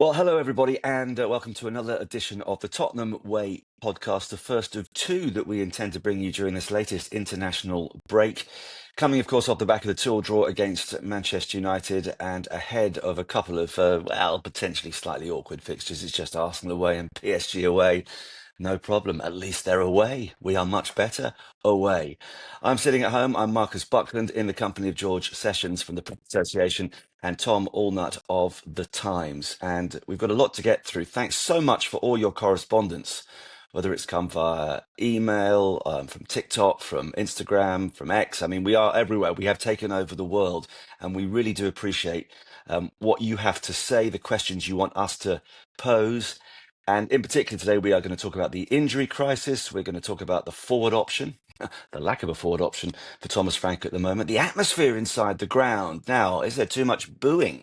Well, hello, everybody, and welcome to another edition of the Tottenham Way podcast, the first of two that we intend to bring you during this latest international break. Coming, of course, off the back of the 2-2 draw against Manchester United and ahead of a couple of, potentially slightly awkward fixtures. It's just Arsenal away and PSG away. No problem. At least they're away. We are much better away. I'm sitting at home. I'm Marcus Buckland in the company of George Sessions from the Press Association and Tom Allnutt of The Times. And we've got a lot to get through. Thanks so much for all your correspondence, whether it's come via email, from TikTok, from Instagram, from X. I mean, we are everywhere. We have taken over the world, and we really do appreciate what you have to say, the questions you want us to pose. And in particular, today we are going to talk about the injury crisis. We're going to talk about the forward option, the lack of a forward option for Thomas Frank at the moment, the atmosphere inside the ground. Now, is there too much booing?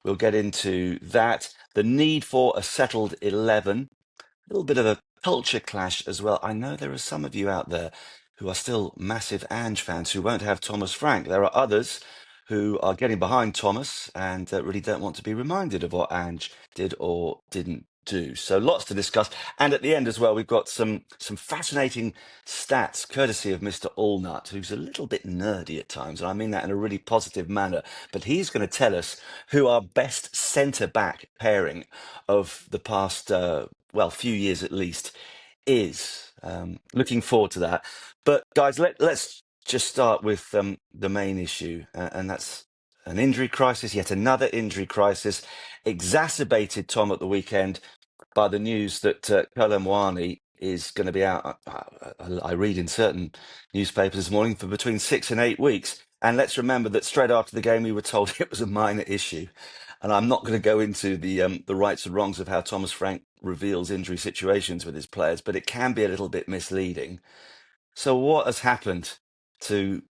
We'll get into that. The need for a settled 11, a little bit of a culture clash as well. I know there are some of you out there who are still massive Ange fans who won't have Thomas Frank. There are others who are getting behind Thomas and really don't want to be reminded of what Ange did or didn't do. So lots to discuss. And at the end as well, we've got some fascinating stats courtesy of Mr. Allnutt, who's a little bit nerdy at times. And I mean that in a really positive manner. But he's going to tell us who our best centre-back pairing of the past, few years at least, is. Looking forward to that. But guys, let's just start with the main issue, and that's an injury crisis, yet another injury crisis, exacerbated, Tom, at the weekend by the news that Kolo Muani is going to be out. I read in certain newspapers this morning for between 6 and 8 weeks. And let's remember that straight after the game, we were told it was a minor issue. And I'm not going to go into the rights and wrongs of how Thomas Frank reveals injury situations with his players, but it can be a little bit misleading. So what has happened to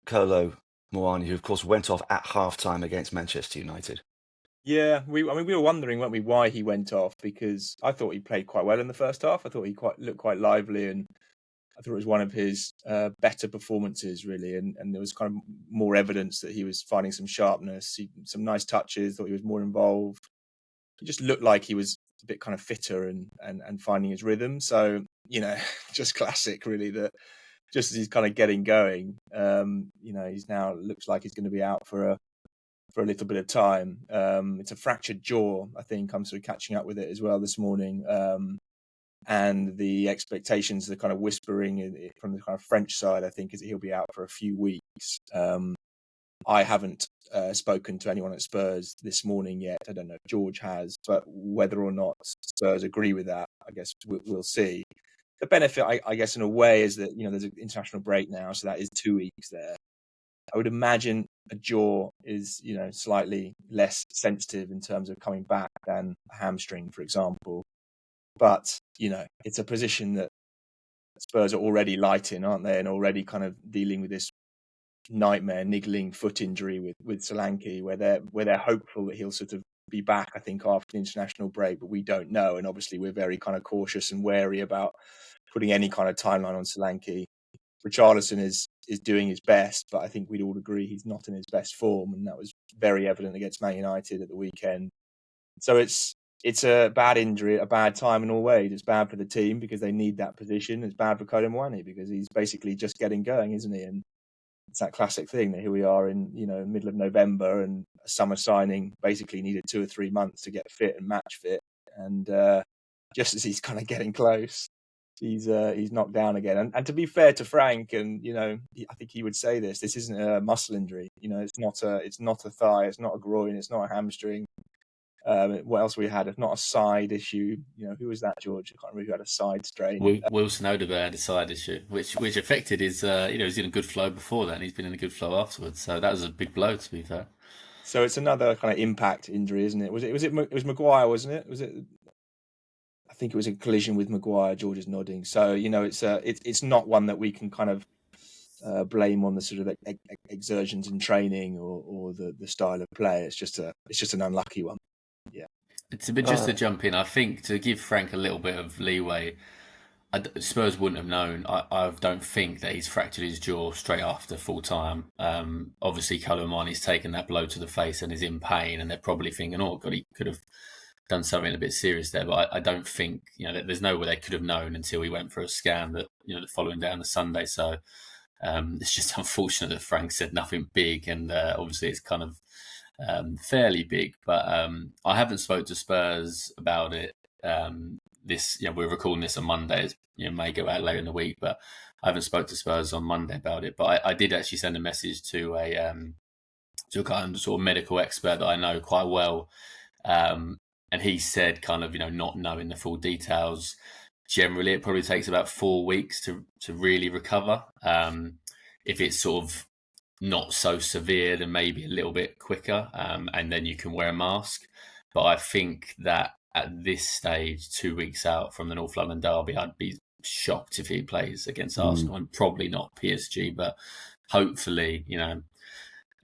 Kolo Muani, who of course went off at half-time against Manchester United? Yeah, we were wondering, weren't we, why he went off, because I thought he played quite well in the first half. I thought he looked quite lively, and I thought it was one of his better performances, really. And there was kind of more evidence that he was finding some sharpness, some nice touches. Thought he was more involved. He just looked like he was a bit kind of fitter and finding his rhythm. So just classic, really. That just as he's kind of getting going, he's now looks like he's going to be out for a little bit of time. It's a fractured jaw, I think. I'm sort of catching up with it as well this morning. And the expectations, the kind of whispering from the kind of French side, I think, is that he'll be out for a few weeks. I haven't spoken to anyone at Spurs this morning yet. I don't know if George has, but whether or not Spurs agree with that, I guess we'll see. The benefit, I guess, in a way, is that there's an international break now, so that is 2 weeks there. I would imagine a jaw is, slightly less sensitive in terms of coming back than a hamstring, for example. But, it's a position that Spurs are already light in, aren't they? And already kind of dealing with this nightmare niggling foot injury with Solanke, where they're hopeful that he'll sort of be back, I think, after the international break, but we don't know. And obviously we're very kind of cautious and wary about putting any kind of timeline on Solanke. Richarlison is doing his best, but I think we'd all agree he's not in his best form, and that was very evident against Man United at the weekend. So it's a bad injury, a bad time in all ways. It's bad for the team because they need that position. It's bad for Kolo Muani because he's basically just getting going, isn't he? And it's that classic thing that here we are in middle of November, and a summer signing basically needed 2 or 3 months to get fit and match fit, and just as he's kind of getting close, he's knocked down again. And to be fair to Frank, and I think he would say this isn't a muscle injury. It's not a thigh, it's not a groin, it's not a hamstring. What else we had? If not a side issue, who was that, George? I can't remember who had a side strain. Wilson Odobert had a side issue, which affected his. He was in a good flow before that, and he's been in a good flow afterwards. So that was a big blow, to be fair. So it's another kind of impact injury, isn't it? It was Maguire, wasn't it? Was it? I think it was a collision with Maguire. George is nodding. So it's not one that we can kind of blame on the sort of exertions in training or the style of play. It's just an unlucky one. Yeah. Just to jump in, I think to give Frank a little bit of leeway, Spurs wouldn't have known. I don't think that he's fractured his jaw straight after full time. Obviously, Kolo Muani's taken that blow to the face and is in pain, and they're probably thinking, "Oh God, he could have done something a bit serious there. But I don't think, there's no way they could have known until we went for a scan that, the following day on the Sunday. So it's just unfortunate that Frank said nothing big, and obviously it's kind of fairly big. But I haven't spoke to Spurs about it. We're recording this on Monday. It may go out later in the week, but I haven't spoke to Spurs on Monday about it. But I did actually send a message to a kind of sort of medical expert that I know quite well. And he said kind of, not knowing the full details, generally it probably takes about 4 weeks to really recover. If it's sort of not so severe, then maybe a little bit quicker, and then you can wear a mask. But I think that at this stage, 2 weeks out from the North London derby, I'd be shocked if he plays against Arsenal, and probably not PSG, but hopefully,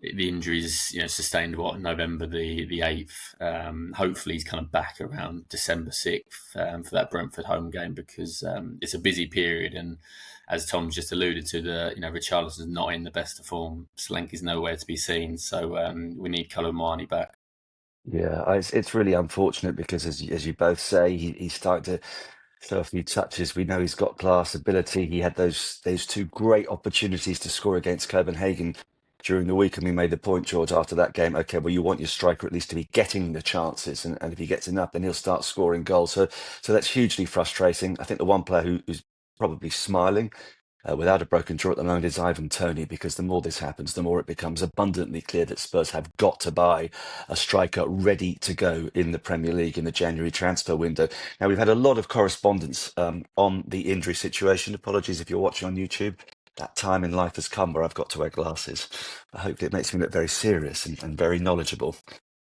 the injuries, sustained November the 8th. Hopefully he's kind of back around December 6th for that Brentford home game, because it's a busy period, and as Tom's just alluded to, Richarlison's not in the best of form. Solanke's nowhere to be seen, so we need Colomani back. Yeah, it's really unfortunate because, as you both say, he's starting to show a few touches. We know he's got class, ability. He had those two great opportunities to score against Copenhagen during the week, and we made the point, George, after that game. Okay, well, you want your striker at least to be getting the chances, and if he gets enough, then he'll start scoring goals. So that's hugely frustrating. I think the one player who's probably smiling without a broken draw at the moment is Ivan Toney, because the more this happens, the more it becomes abundantly clear that Spurs have got to buy a striker ready to go in the Premier League in the January transfer window. Now, we've had a lot of correspondence on the injury situation. Apologies if you're watching on YouTube. That time in life has come where I've got to wear glasses. Hopefully it makes me look very serious and very knowledgeable.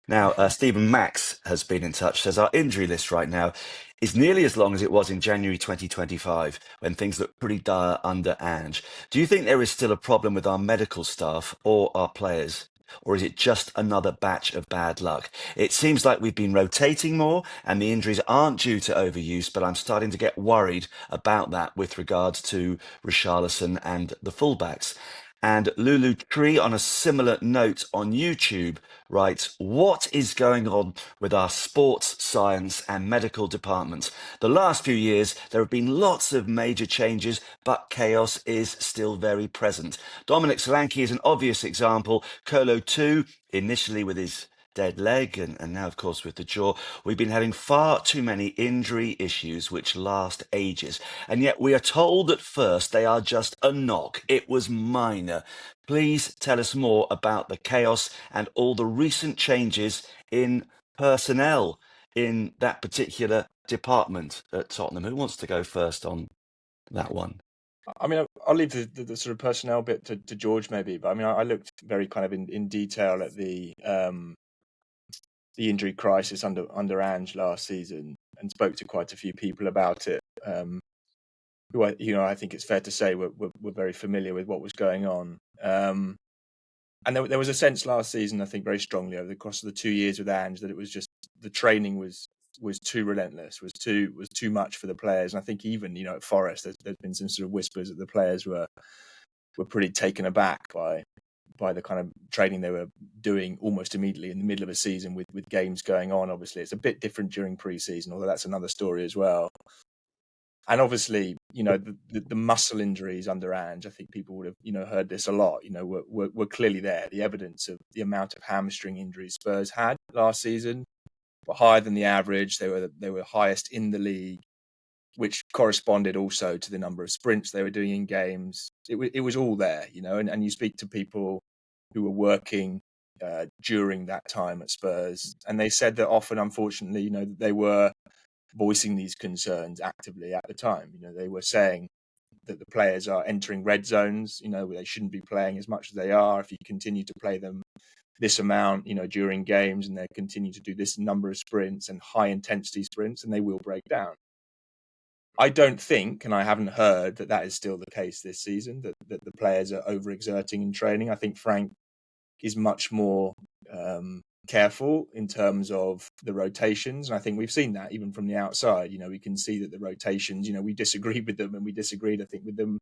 Now, Stephen Max has been in touch, says our injury list right now is nearly as long as it was in January 2025, when things looked pretty dire under Ange. Do you think there is still a problem with our medical staff or our players? Or is it just another batch of bad luck? It seems like we've been rotating more and the injuries aren't due to overuse, but I'm starting to get worried about that with regards to Richarlison and the fullbacks. And Lulu Tree, on a similar note on YouTube, writes, what is going on with our sports, science and medical departments? The last few years, there have been lots of major changes, but chaos is still very present. Dominic Solanke is an obvious example. Colo too, initially with his dead leg and now, of course, with the jaw. We've been having far too many injury issues which last ages. And yet we are told at first they are just a knock. It was minor. Please tell us more about the chaos and all the recent changes in personnel in that particular department at Tottenham. Who wants to go first on that one? I mean, I'll leave the sort of personnel bit to George maybe, but I mean, I looked very kind of in detail at the injury crisis under Ange last season and spoke to quite a few people about it. Who I think it's fair to say were very familiar with what was going on. And there was a sense last season, I think, very strongly over the course of the 2 years with Ange, that it was just the training was too relentless, was too much for the players. And I think even at Forest, there's been some sort of whispers that the players were pretty taken aback by the kind of training they were doing almost immediately in the middle of a season with games going on. Obviously, it's a bit different during pre-season, although that's another story as well. And obviously, the muscle injuries under Ange, I think people would have, heard this a lot, were clearly there. The evidence of the amount of hamstring injuries Spurs had last season were higher than the average. They were highest in the league, which corresponded also to the number of sprints they were doing in games. It was all there, and you speak to people who were working during that time at Spurs, and they said that often, unfortunately, that they were voicing these concerns actively at the time. They were saying that the players are entering red zones, where they shouldn't be playing as much as they are. If you continue to play them this amount, during games, and they continue to do this number of sprints and high intensity sprints, and they will break down. I don't think, and I haven't heard that is still the case this season, that the players are overexerting in training. I think Frank is much more careful in terms of the rotations. And I think we've seen that even from the outside. We can see that the rotations, we disagreed with them, and we disagreed, I think, with them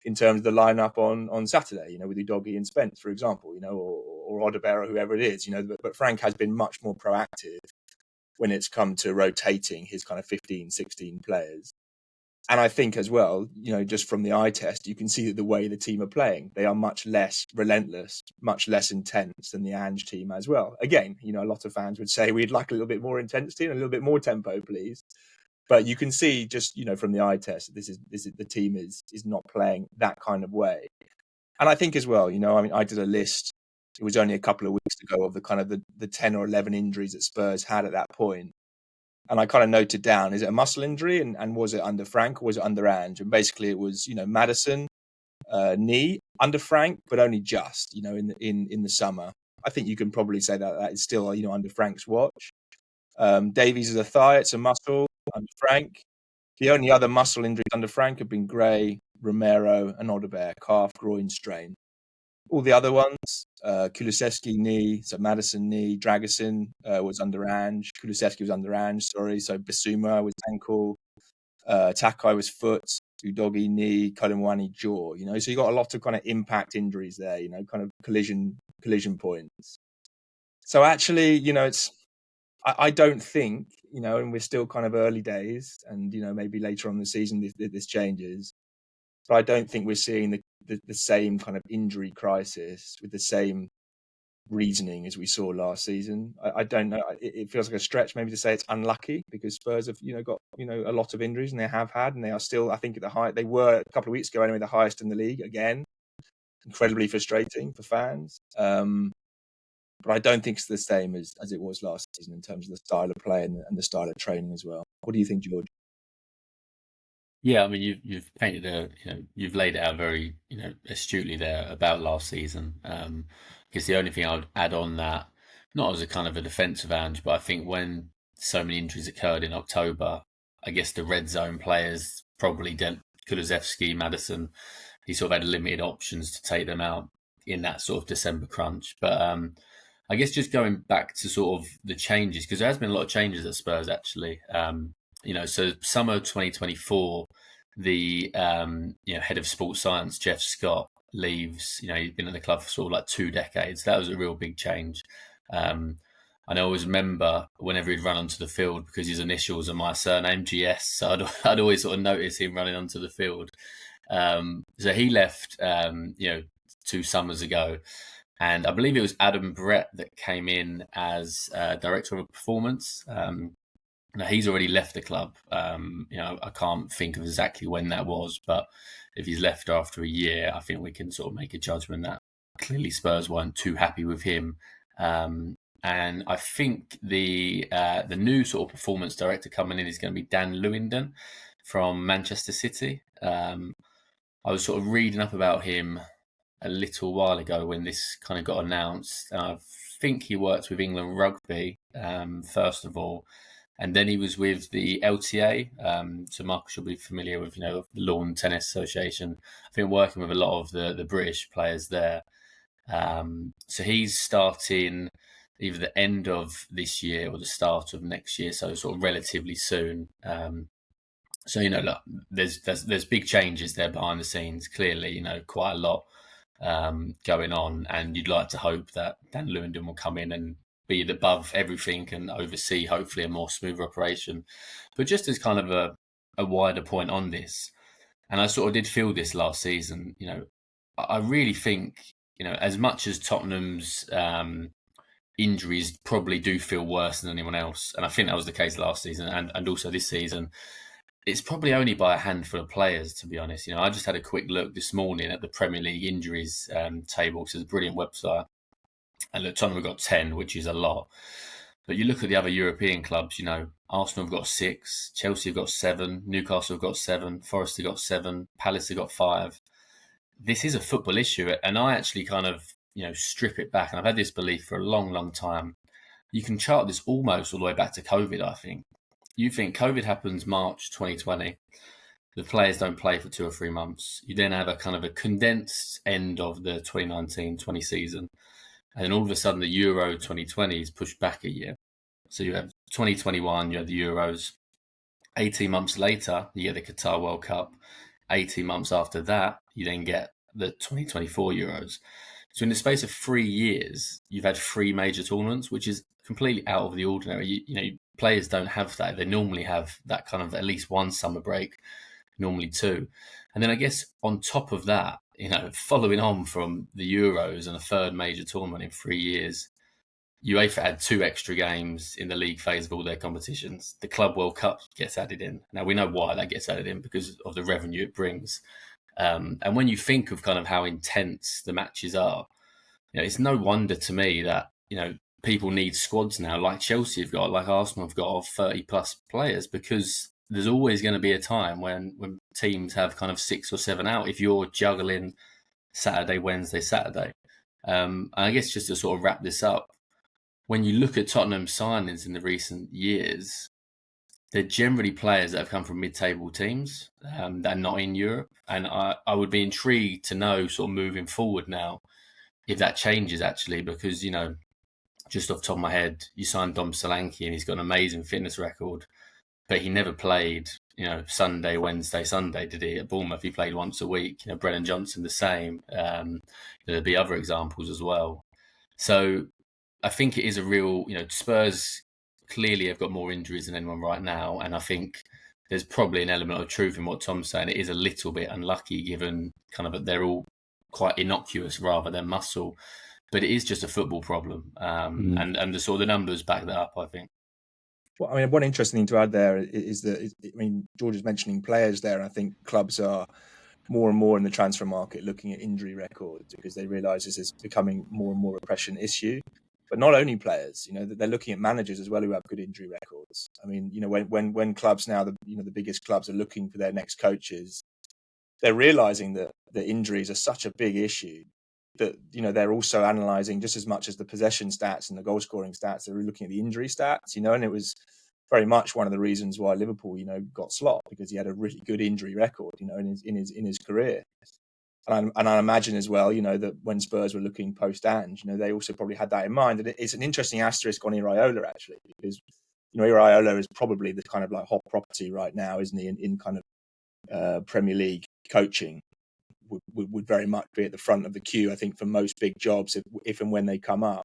in terms of the lineup on Saturday, with Udogie and Spence, for example, or Odebear or whoever it is, but Frank has been much more proactive when it's come to rotating his kind of 15, 16 players. And I think as well, just from the eye test, you can see that the way the team are playing, they are much less relentless, much less intense than the Ange team as well. Again, a lot of fans would say we'd like a little bit more intensity and a little bit more tempo, please. But you can see just, from the eye test, this is the team is not playing that kind of way. And I think as well, I did a list. It was only a couple of weeks ago of the kind of the 10 or 11 injuries that Spurs had at that point. And I kind of noted down, is it a muscle injury? And was it under Frank or was it under Ange? And basically it was, Maddison, knee under Frank, but only just, in the summer. I think you can probably say that is still, under Frank's watch. Davies is a thigh, it's a muscle under Frank. The only other muscle injuries under Frank have been Gray, Romero, and Odobert, calf, groin strain. All the other ones, Kulusevski knee, so Maddison knee, Dragusin was under Ange, Kulusevski was under Ange, sorry, so Bissouma was ankle, Takai was foot, Udogi knee, Kolomwani jaw, so you got a lot of kind of impact injuries there, kind of collision points. So actually, it's, I don't think, and we're still kind of early days and, maybe later on in the season this changes, but I don't think we're seeing the same kind of injury crisis with the same reasoning as we saw last season. I don't know. It feels like a stretch maybe to say it's unlucky because Spurs have, got, a lot of injuries and they have had, and they are still, I think at the high, they were a couple of weeks ago anyway, the highest in the league again. Incredibly frustrating for fans. But I don't think it's the same as it was last season in terms of the style of play and the style of training as well. What do you think, George? Yeah, I mean, you've painted you've laid it out very, astutely there about last season. Because the only thing I would add on that, not as a kind of a defensive Ange, but I think when so many injuries occurred in October, I guess the red zone players probably didn't, Kulusevski, Maddison, he sort of had limited options to take them out in that sort of December crunch. But I guess just going back to sort of the changes, because there has been a lot of changes at Spurs actually. So summer 2024, the head of sports science, Jeff Scott, leaves. He's been in the club for sort of like 2 decades. That was a real big change. And I always remember whenever he'd run onto the field, because his initials are my surname, GS, so I'd always sort of notice him running onto the field. So he left, 2 summers ago. And I believe it was Adam Brett that came in as director of performance. Now he's already left the club. I can't think of exactly when that was, but if he's left after a year, I think we can sort of make a judgment that clearly Spurs weren't too happy with him. And I think the new sort of performance director coming in is going to be Dan Lewington from Manchester City. I was sort of reading up about him a little while ago when this kind of got announced. I think he worked with England Rugby, first of all, and then he was with the LTA. So Marcus will be familiar with, the Lawn Tennis Association. I think working with a lot of the British players there. So he's starting either the end of this year or the start of next year, so sort of relatively soon. So look, there's big changes there behind the scenes. Clearly, quite a lot going on, and you'd like to hope that Dan Lewington will come in and be above everything and oversee hopefully a more smooth operation. But just as kind of a wider point on this, and I sort of did feel this last season, I really think, as much as Tottenham's injuries probably do feel worse than anyone else, and I think that was the case last season and also this season, it's probably only by a handful of players, to be honest. I just had a quick look this morning at the Premier League injuries table, which is a brilliant website. And look, Tottenham have got 10, which is a lot. But you look at the other European clubs, Arsenal have got 6, Chelsea have got 7, Newcastle have got 7, Forest have got 7, Palace have got 5. This is a football issue. And I actually kind of, strip it back. And I've had this belief for a long, long time. You can chart this almost all the way back to COVID, I think. You think COVID happens March 2020. The players don't play for 2 or 3 months. You then have a kind of a condensed end of the 2019-20 season. And then all of a sudden, the Euro 2020 is pushed back a year. So you have 2021, you have the Euros. 18 months later, you get the Qatar World Cup. 18 months after that, you then get the 2024 Euros. So in the space of 3 years, you've had 3 major tournaments, which is completely out of the ordinary. Players don't have that. They normally have that kind of at least one summer break, normally two. And then I guess on top of that, following on from the Euros and a third major tournament in 3 years, UEFA had 2 extra games in the league phase of all their competitions. The Club World Cup gets added in. Now, we know why that gets added in, because of the revenue it brings. And when you think of kind of how intense the matches are, it's no wonder to me that, people need squads now, like Chelsea have got, like Arsenal have got, of 30 plus players, because there's always going to be a time when teams have kind of 6 or 7 out if you're juggling Saturday, Wednesday, Saturday. And I guess just to sort of wrap this up, when you look at Tottenham's signings in the recent years, they're generally players that have come from mid-table teams that are not in Europe. And I would be intrigued to know, sort of moving forward now, if that changes actually, because, just off the top of my head, you signed Dom Solanke and he's got an amazing fitness record, but he never played, Sunday, Wednesday, Sunday, did he? At Bournemouth, he played once a week. Brennan Johnson, the same. There'll be other examples as well. So I think it is a real, Spurs clearly have got more injuries than anyone right now. And I think there's probably an element of truth in what Tom's saying. It is a little bit unlucky given kind of they're all quite innocuous rather than muscle. But it is just a football problem. And the sort of the numbers back that up, I think. Well, I mean, one interesting thing to add there is that, George is mentioning players there, and I think clubs are more and more in the transfer market looking at injury records because they realise this is becoming more and more a pressing issue. But not only players, they're looking at managers as well who have good injury records. I mean, when clubs now, the biggest clubs are looking for their next coaches, they're realising that injuries are such a big issue that, they're also analysing just as much as the possession stats and the goal scoring stats. They're looking at the injury stats, and it was very much one of the reasons why Liverpool, got Slot, because he had a really good injury record, in his career. And I imagine as well, that when Spurs were looking post-Ange, they also probably had that in mind. And it's an interesting asterisk on Iraola, actually, because, Iraola is probably the kind of like hot property right now, isn't he, in kind of Premier League coaching. Would very much be at the front of the queue, I think, for most big jobs if and when they come up.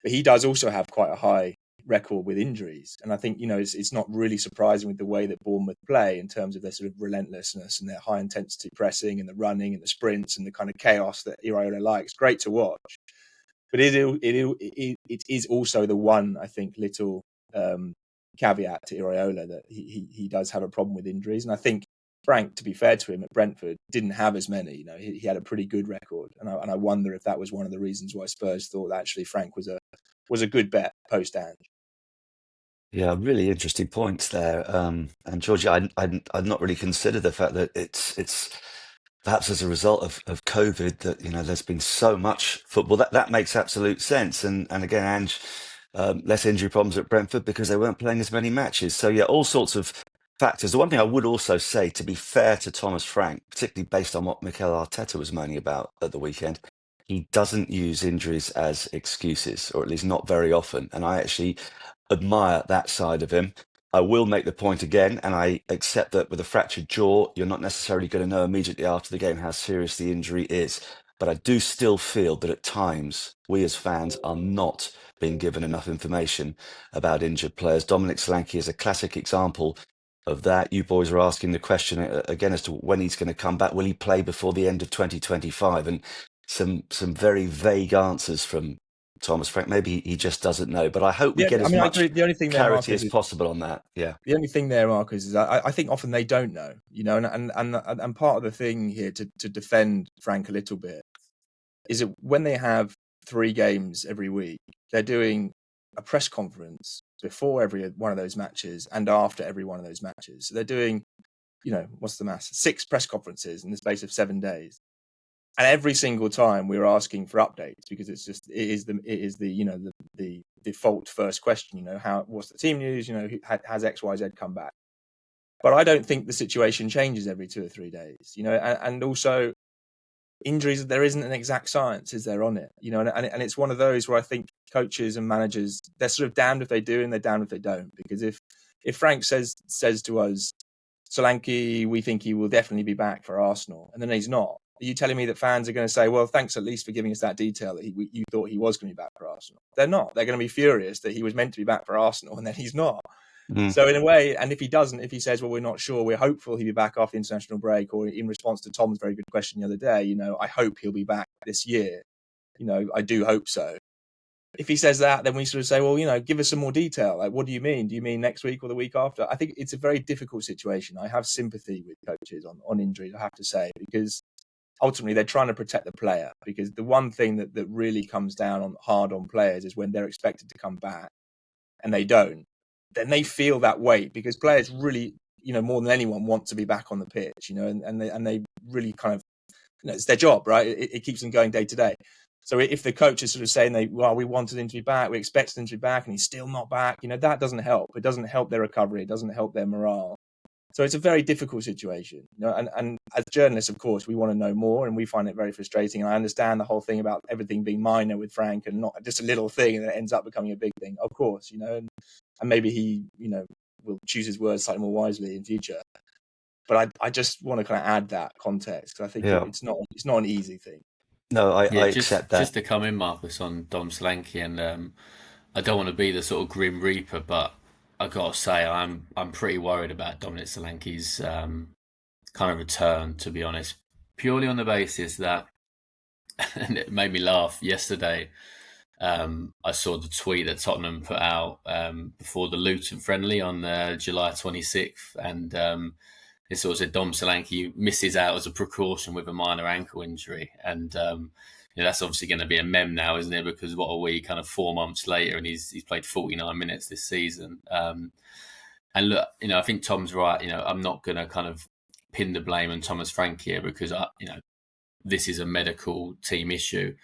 But he does also have quite a high record with injuries. And I think, it's not really surprising with the way that Bournemouth play in terms of their sort of relentlessness and their high intensity pressing and the running and the sprints and the kind of chaos that Iraola likes. Great to watch. But it is also the one, I think, little caveat to Iraola that he does have a problem with injuries. And I think Frank, to be fair to him, at Brentford, didn't have as many. He had a pretty good record, and I wonder if that was one of the reasons why Spurs thought that actually Frank was a good bet post-Ange. Yeah, really interesting points there. And Georgia, I'd not really considered the fact that it's perhaps as a result of COVID that there's been so much football. That makes absolute sense. And again, Ange, less injury problems at Brentford because they weren't playing as many matches. So yeah, all sorts of factors. The one thing I would also say, to be fair to Thomas Frank, particularly based on what Mikel Arteta was moaning about at the weekend, he doesn't use injuries as excuses, or at least not very often. And I actually admire that side of him. I will make the point again, and I accept that with a fractured jaw, you're not necessarily going to know immediately after the game how serious the injury is. But I do still feel that at times we as fans are not being given enough information about injured players. Dominic Solanke is a classic example of that. You boys are asking the question again as to when he's going to come back. Will he play before the end of 2025? And some very vague answers from Thomas Frank. Maybe he just doesn't know, but I hope we get as much the only thing clarity as possible on that. Yeah. The only thing there, Marcus, is I think often they don't know, and part of the thing here to defend Frank a little bit is that when they have 3 games every week, they're doing a press conference before every one of those matches and after every one of those matches. So they're doing, what's the maths? 6 press conferences in the space of 7 days. And every single time we're asking for updates because it is the default first question. What's the team news? Has XYZ come back? But I don't think the situation changes every 2 or 3 days. And also injuries. There isn't an exact science, is there, on it? And it's one of those where I think coaches and managers, they're sort of damned if they do and they're damned if they don't. Because if Frank says to us, Solanke, we think he will definitely be back for Arsenal, and then he's not, Are you telling me that fans are going to say, well, thanks at least for giving us that detail that you thought he was going to be back for Arsenal? They're not. They're going to be furious that he was meant to be back for Arsenal and then he's not. So in a way, and if he doesn't, if he says, well, we're not sure, we're hopeful he'll be back after the international break, or in response to Tom's very good question the other day, I hope he'll be back this year. I do hope so. If he says that, then we sort of say, well, give us some more detail. Like, what do you mean? Do you mean next week or the week after? I think it's a very difficult situation. I have sympathy with coaches on injuries, I have to say, because ultimately they're trying to protect the player. Because the one thing that really comes down hard on players is when they're expected to come back and they don't, then they feel that weight, because players really, more than anyone want to be back on the pitch, and they really kind of, it's their job, right? It keeps them going day to day. So if the coach is sort of saying we wanted him to be back, we expected him to be back, and he's still not back, that doesn't help. It doesn't help their recovery. It doesn't help their morale. So it's a very difficult situation. And as journalists, of course, we want to know more, and we find it very frustrating. And I understand the whole thing about everything being minor with Frank and not just a little thing that ends up becoming a big thing. Of course, and maybe he, will choose his words slightly more wisely in future. But I just want to kind of add that context, because I think it's not an easy thing. No, I accept that. Just to come in, Marcus, on Dom Solanke, and I don't want to be the sort of grim reaper, but I gotta say I'm pretty worried about Dominic Solanke's kind of return, to be honest, purely on the basis that, and it made me laugh yesterday. I saw the tweet that Tottenham put out before the Luton friendly on July 26th, and it sort of said Dom Solanke misses out as a precaution with a minor ankle injury, and that's obviously going to be a meme now, isn't it? Because what are we, kind of 4 months later, and he's played 49 minutes this season. And look, I think Tom's right. I'm not going to kind of pin the blame on Thomas Frank here, because this is a medical team issue.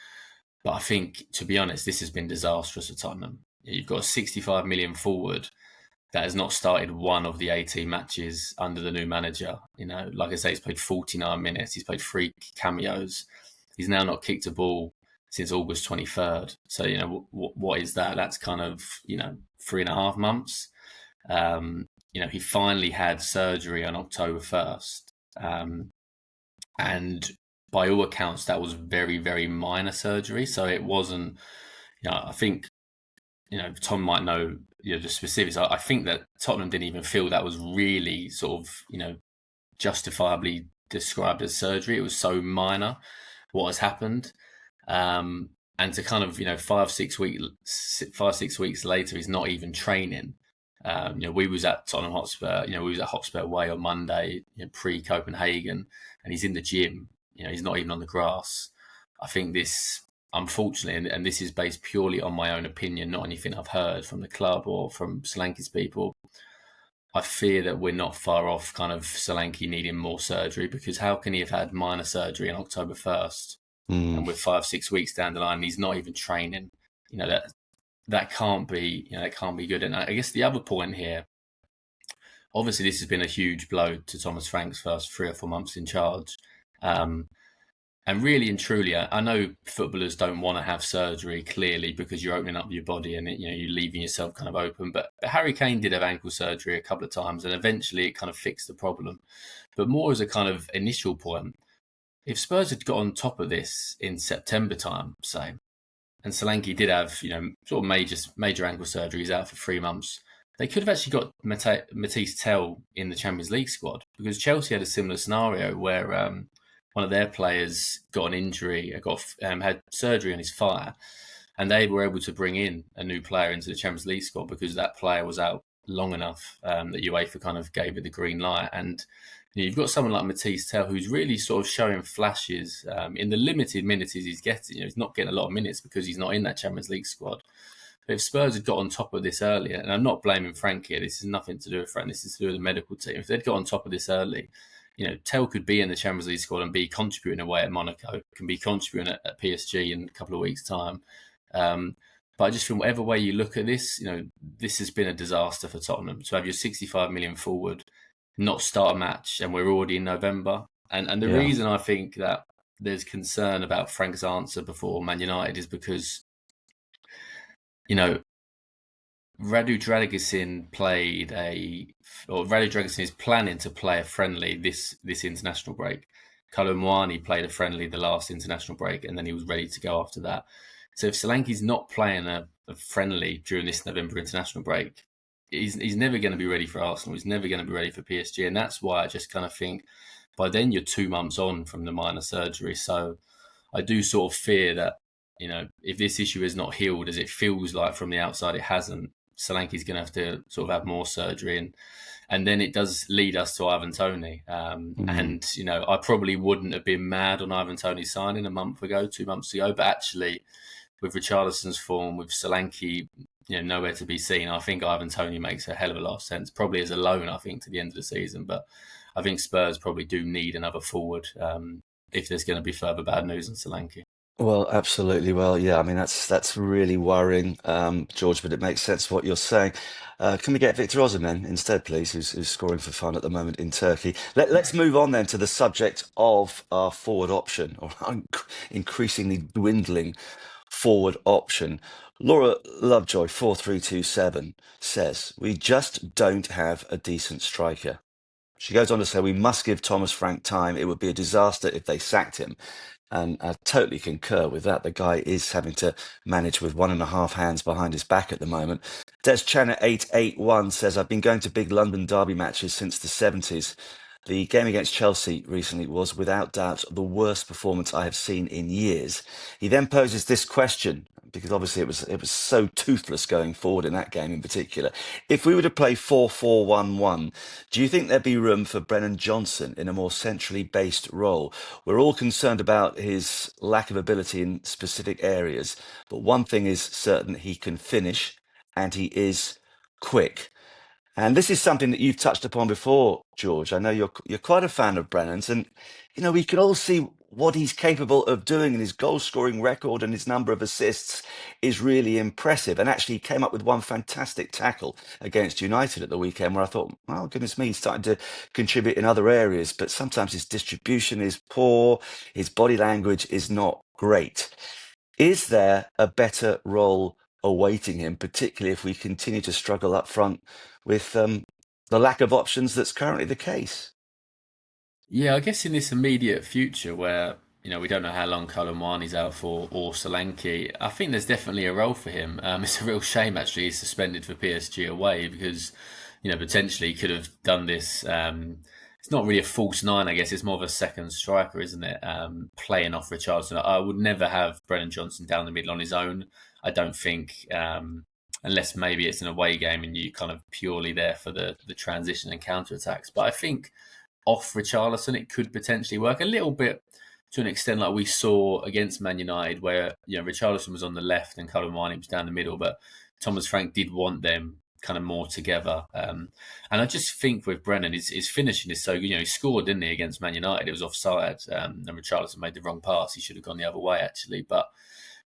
But I think, to be honest, this has been disastrous for Tottenham. You've got a 65 million forward that has not started one of the 18 matches under the new manager. Like I say, he's played 49 minutes. He's played 3 cameos. He's now not kicked a ball since August 23rd. So, what is that? That's kind of, 3.5 months. He finally had surgery on October 1st. And by all accounts, that was very, very minor surgery. So it wasn't, I think, Tom might know the specifics. I think that Tottenham didn't even feel that was really sort of, justifiably described as surgery. It was so minor what has happened. And to kind of, 5-6 weeks later, he's not even training. We was at Tottenham Hotspur, we was at Hotspur Way on Monday, pre-Copenhagen, and he's in the gym. He's not even on the grass. I think this, unfortunately, and this is based purely on my own opinion, not anything I've heard from the club or from Solanke's people, I fear that we're not far off kind of Solanke needing more surgery, because how can he have had minor surgery on October 1st and we're 5-6 weeks down the line and he's not even training? That can't be, that can't be good. And I guess the other point here, obviously this has been a huge blow to Thomas Frank's first 3 or 4 months in charge. And really and truly, I know footballers don't want to have surgery, clearly, because you're opening up your body and you're leaving yourself kind of open. But Harry Kane did have ankle surgery a couple of times, and eventually it kind of fixed the problem. But more as a kind of initial point, if Spurs had got on top of this in September time, say, and Solanke did have sort of major ankle surgery, he's out for 3 months, they could have actually got Matisse Tel in the Champions League squad, because Chelsea had a similar scenario where one of their players got an injury, had surgery on his thigh, and they were able to bring in a new player into the Champions League squad because that player was out long enough that UEFA kind of gave it the green light. And you've got someone like Matisse Tel who's really sort of showing flashes in the limited minutes he's getting. He's not getting a lot of minutes because he's not in that Champions League squad. But if Spurs had got on top of this earlier, and I'm not blaming Frank here, this is nothing to do with Frank, this is to do with the medical team. If they'd got on top of this early, Tel could be in the Champions League squad and be contributing away at Monaco, can be contributing at PSG in a couple of weeks' time. But I just think whatever way you look at this, this has been a disaster for Tottenham. To have your 65 million forward not start a match, and we're already in November. And the reason I think that there's concern about Frank's answer before Man United is because, Radu Dragisin is planning to play a friendly this international break. Colomwani played a friendly the last international break, and then he was ready to go after that. So if Solanke's not playing a friendly during this November international break, he's never going to be ready for Arsenal. He's never going to be ready for PSG, and that's why I just kind of think by then you're 2 months on from the minor surgery. So I do sort of fear that, if this issue is not healed, as it feels like from the outside it hasn't, Solanke's going to have to sort of have more surgery, and then it does lead us to Ivan Toney. And I probably wouldn't have been mad on Ivan Toney signing a month ago, 2 months ago, but actually with Richarlison's form, with Solanke, nowhere to be seen, I think Ivan Toney makes a hell of a lot of sense, probably as a loan, I think, to the end of the season. But I think Spurs probably do need another forward if there's going to be further bad news on Solanke. Well, absolutely. Well, yeah, I mean, that's really worrying, George, but it makes sense what you're saying. Can we get Victor Osimhen instead, please, who's scoring for fun at the moment in Turkey? Let's move on then to the subject of our forward option, or increasingly dwindling forward option. Laura Lovejoy, 4327, says, we just don't have a decent striker. She goes on to say, we must give Thomas Frank time. It would be a disaster if they sacked him. And I totally concur with that. The guy is having to manage with 1.5 hands behind his back at the moment. Des Channer 881 says, I've been going to big London derby matches since the 70s. The game against Chelsea recently was without doubt the worst performance I have seen in years. He then poses this question, because obviously it was so toothless going forward in that game in particular. If we were to play 4-4-1-1, do you think there'd be room for Brennan Johnson in a more centrally based role? We're all concerned about his lack of ability in specific areas, but one thing is certain, he can finish and he is quick. And this is something that you've touched upon before, George. I know you're quite a fan of Brennan's, and we can all see what he's capable of doing, and his goal-scoring record and his number of assists is really impressive. And actually, he came up with one fantastic tackle against United at the weekend, where I thought, oh goodness me, he's starting to contribute in other areas. But sometimes his distribution is poor, his body language is not great. Is there a better role awaiting him, particularly if we continue to struggle up front with the lack of options that's currently the case? Yeah, I guess in this immediate future where, we don't know how long Colomwani's out for, or Solanke, I think there's definitely a role for him. It's a real shame, actually, he's suspended for PSG away because, potentially he could have done this. It's not really a false nine, I guess. It's more of a second striker, isn't it? Playing off Richarlison. I would never have Brennan Johnson down the middle on his own. I don't think, unless maybe it's an away game and you kind of purely there for the transition and counter attacks. But I think off Richarlison, it could potentially work a little bit to an extent like we saw against Man United, where Richarlison was on the left and Colomwani was down the middle, but Thomas Frank did want them kind of more together. And I just think with Brennan, his finishing is so good. He scored, didn't he, against Man United? It was offside, and Richarlison made the wrong pass. He should have gone the other way, actually. But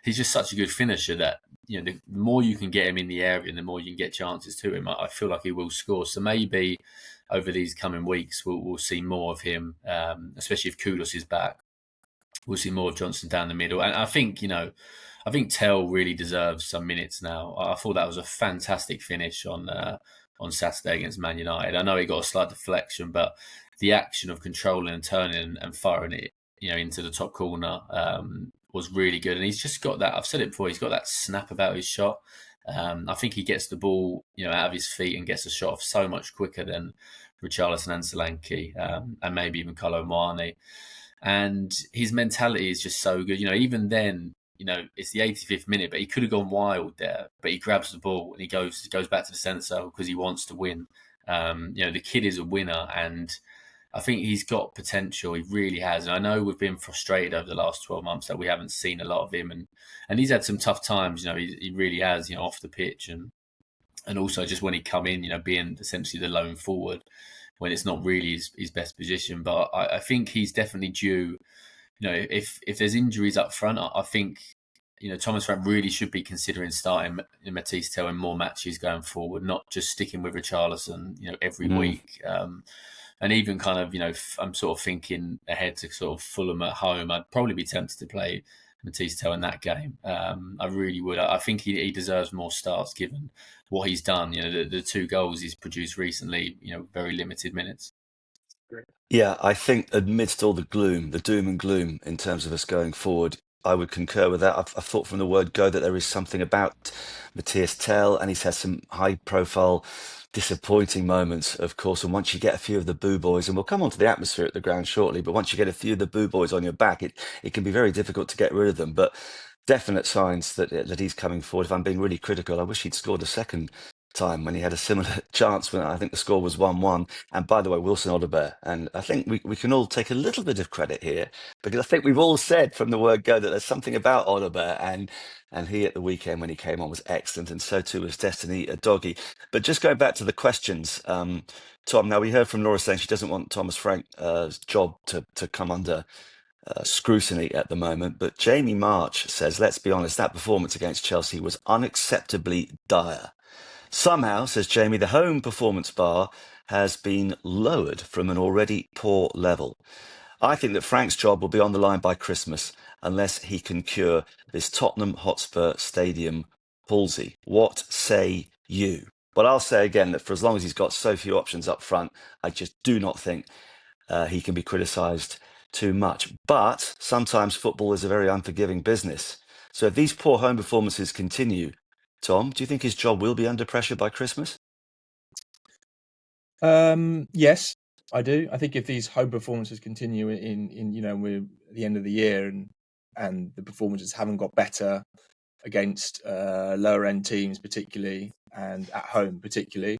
he's just such a good finisher that the more you can get him in the area and the more you can get chances to him, I feel like he will score. So maybe over these coming weeks, we'll see more of him, especially if Kudus is back. We'll see more of Johnson down the middle. And I think, I think Tell really deserves some minutes now. I thought that was a fantastic finish on Saturday against Man United. I know he got a slight deflection, but the action of controlling and turning and firing it, into the top corner was really good. And he's just got that, I've said it before, he's got that snap about his shot. I think he gets the ball, out of his feet and gets a shot off so much quicker than Richarlison and Solanke, and maybe even Colomwani. And his mentality is just so good. Even then, it's the 85th minute, but he could have gone wild there. But he grabs the ball and he goes back to the centre circle because he wants to win. The kid is a winner, and I think he's got potential. He really has. And I know we've been frustrated over the last 12 months that we haven't seen a lot of him. And he's had some tough times. He really has, off the pitch. And also just when he come in, being essentially the lone forward when it's not really his best position. But I think he's definitely due. If there's injuries up front, I think, Thomas Frank really should be considering starting Matisse Tell in more matches going forward, not just sticking with Richarlison, every week. And even kind of, I'm sort of thinking ahead to sort of Fulham at home. I'd probably be tempted to play Matisse Tell in that game. I really would. I think he deserves more starts given what he's done. The 2 goals he's produced recently, very limited minutes. Yeah, I think amidst all the gloom, the doom and gloom in terms of us going forward, I would concur with that. I've thought from the word go that there is something about Matthias Tell, and he's had some high-profile, disappointing moments, of course. And once you get a few of the boo boys, and we'll come on to the atmosphere at the ground shortly, but once you get a few of the boo boys on your back, it can be very difficult to get rid of them. But definite signs that he's coming forward. If I'm being really critical, I wish he'd scored a second time when he had a similar chance when I think the score was 1-1. And by the way, Wilson Odobert. And I think we can all take a little bit of credit here because I think we've all said from the word go that there's something about Odobert, and he at the weekend when he came on was excellent, and so too was Destiny Doggy. But just going back to the questions, Tom, now we heard from Laura saying she doesn't want Thomas Frank's job to come under scrutiny at the moment. But Jamie March says, let's be honest, that performance against Chelsea was unacceptably dire. Somehow, says Jamie, the home performance bar has been lowered from an already poor level. I think that Frank's job will be on the line by Christmas unless he can cure this Tottenham Hotspur Stadium palsy. What say you? Well, I'll say again that for as long as he's got so few options up front, I just do not think he can be criticised too much. But sometimes football is a very unforgiving business. So if these poor home performances continue, Tom, do you think his job will be under pressure by Christmas? Yes, I do. I think if these home performances continue in we're at the end of the year and the performances haven't got better against lower end teams particularly and at home particularly,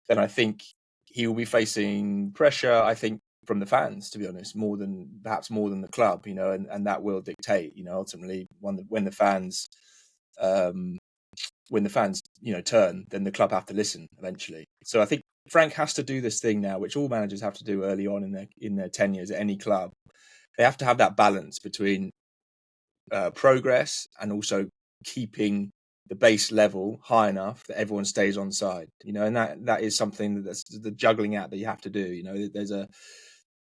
then I think he will be facing pressure, I think, from the fans, to be honest, perhaps more than the club, and that will dictate, ultimately when the fans turn, then the club have to listen eventually. So I think Frank has to do this thing now, which all managers have to do early on in their tenures at any club. They have to have that balance between progress and also keeping the base level high enough that everyone stays on side, and that is something that's the juggling act that you have to do.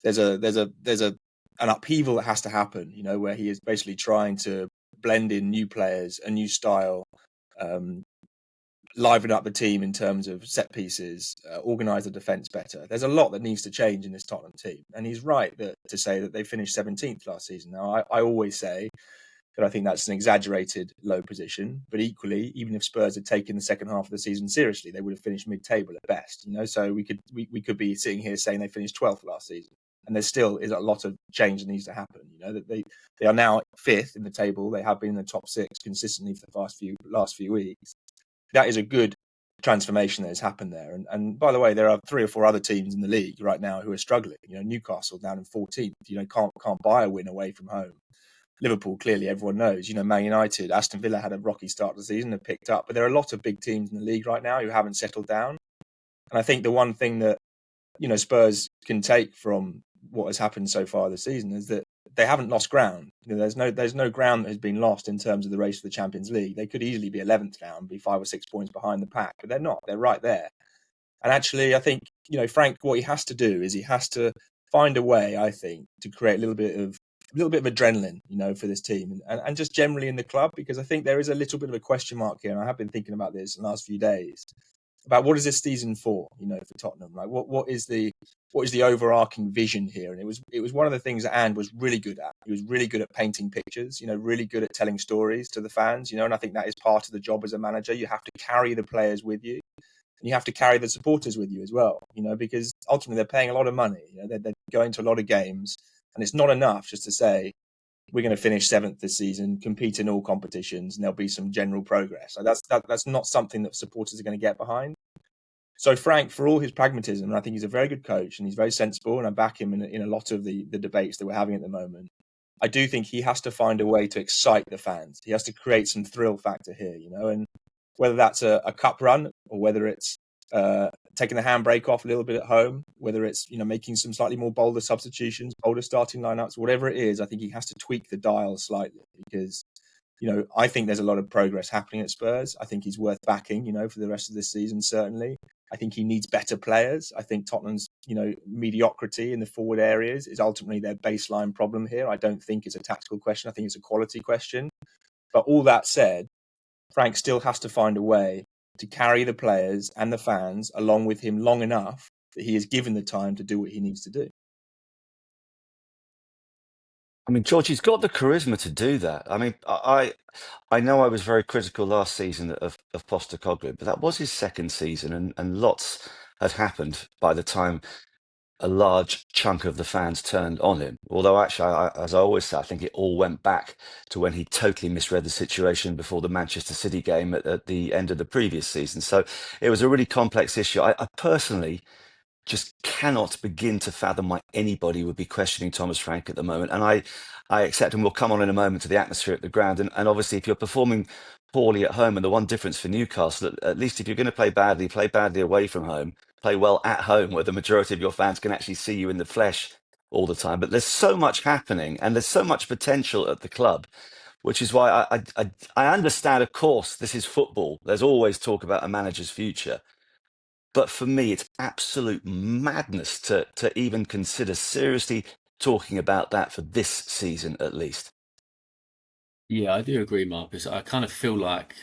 There's an upheaval that has to happen, where he is basically trying to blend in new players, a new style, liven up the team in terms of set pieces, organise the defence better. There's a lot that needs to change in this Tottenham team, and he's right to say that they finished 17th last season. Now, I always say that I think that's an exaggerated low position, but equally, even if Spurs had taken the second half of the season seriously, they would have finished mid-table at best. So we could be sitting here saying they finished 12th last season, and there still is a lot of change that needs to happen. That they are now 5th in the table. They have been in the top 6 consistently for the last few weeks. That is a good transformation that has happened there. And by the way, there are 3 or 4 other teams in the league right now who are struggling. Newcastle down in 14th. Can't buy a win away from home. Liverpool, clearly, everyone knows. Man United, Aston Villa had a rocky start to the season and picked up. But there are a lot of big teams in the league right now who haven't settled down. And I think the one thing that, Spurs can take from what has happened so far this season is that they haven't lost ground. There's no ground that has been lost in terms of the race for the Champions League. They could easily be 11th now and be 5 or 6 points behind the pack, but they're not. They're right there. And actually, I think, Frank, what he has to do is he has to find a way, I think, to create a little bit of adrenaline, for this team and just generally in the club, because I think there is a little bit of a question mark here. And I have been thinking about this in the last few days about what is this season for Tottenham? Like what is the overarching vision here? And it was one of the things that Ange was really good at. He was really good at painting pictures, really good at telling stories to the fans, and I think that is part of the job as a manager. You have to carry the players with you. And you have to carry the supporters with you as well, because ultimately they're paying a lot of money. They're going to a lot of games, and it's not enough just to say we're going to finish 7th this season, compete in all competitions, and there'll be some general progress. So that's not something that supporters are going to get behind. So Frank, for all his pragmatism, and I think he's a very good coach and he's very sensible, and I back him in a lot of the debates that we're having at the moment. I do think he has to find a way to excite the fans. He has to create some thrill factor here, and whether that's a cup run or whether it's taking the handbrake off a little bit at home, whether it's making some slightly more bolder substitutions, bolder starting lineups, whatever it is, I think he has to tweak the dial slightly because I think there's a lot of progress happening at Spurs. I think he's worth backing, for the rest of this season, certainly. I think he needs better players. I think Tottenham's mediocrity in the forward areas is ultimately their baseline problem here. I don't think it's a tactical question. I think it's a quality question. But all that said, Frank still has to find a way to carry the players and the fans along with him long enough that he is given the time to do what he needs to do. I mean, George, he's got the charisma to do that. I mean, I know I was very critical last season of Postecoglou, but that was his second season, and lots had happened by the time a large chunk of the fans turned on him. Although, actually, as I always say, I think it all went back to when he totally misread the situation before the Manchester City game at the end of the previous season. So it was a really complex issue. I personally just cannot begin to fathom why anybody would be questioning Thomas Frank at the moment. And I accept, and we'll come on in a moment to the atmosphere at the ground. And obviously, if you're performing poorly at home, and the one difference for Newcastle, at least if you're going to play badly away from home, play well at home, where the majority of your fans can actually see you in the flesh all the time. But there's so much happening, and there's so much potential at the club, which is why I understand, of course, this is football. There's always talk about a manager's future. But for me, it's absolute madness to even consider seriously talking about that for this season, at least. Yeah, I do agree, Marcus. I kind of feel like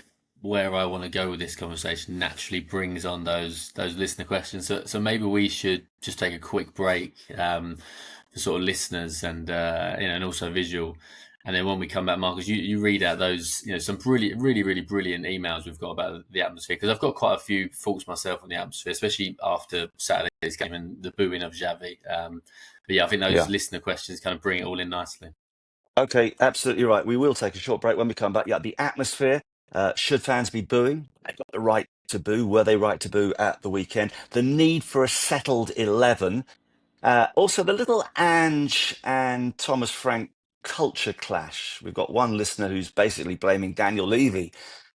where I want to go with this conversation naturally brings on those listener questions. So maybe we should just take a quick break for sort of listeners and and also visual. And then when we come back, Marcus, you read out those some really brilliant emails we've got about the atmosphere, because I've got quite a few thoughts myself on the atmosphere, especially after Saturday's game and the booing of Xavi. But yeah, I think those Yeah. listener questions kind of bring it all in nicely. Okay, absolutely right. We will take a short break when we come back. Yeah, the atmosphere. Should fans be booing? They've got the right to boo. Were they right to boo at the weekend? The need for a settled 11. Also, the little Ange and Thomas Frank culture clash. We've got one listener who's basically blaming Daniel Levy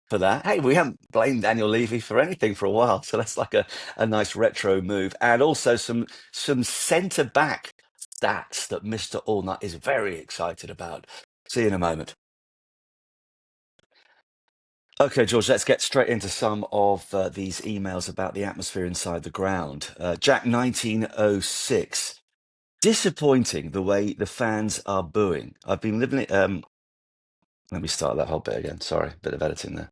for that. Hey, we haven't blamed Daniel Levy for anything for a while, so that's like a nice retro move. And also some centre back stats that Mr. Allnutt is very excited about. See you in a moment. Okay, George, let's get straight into some of these emails about the atmosphere inside the ground. Jack 1906. Disappointing the way the fans are booing. I've been living it. Let me start that whole bit again. Sorry, bit of editing there.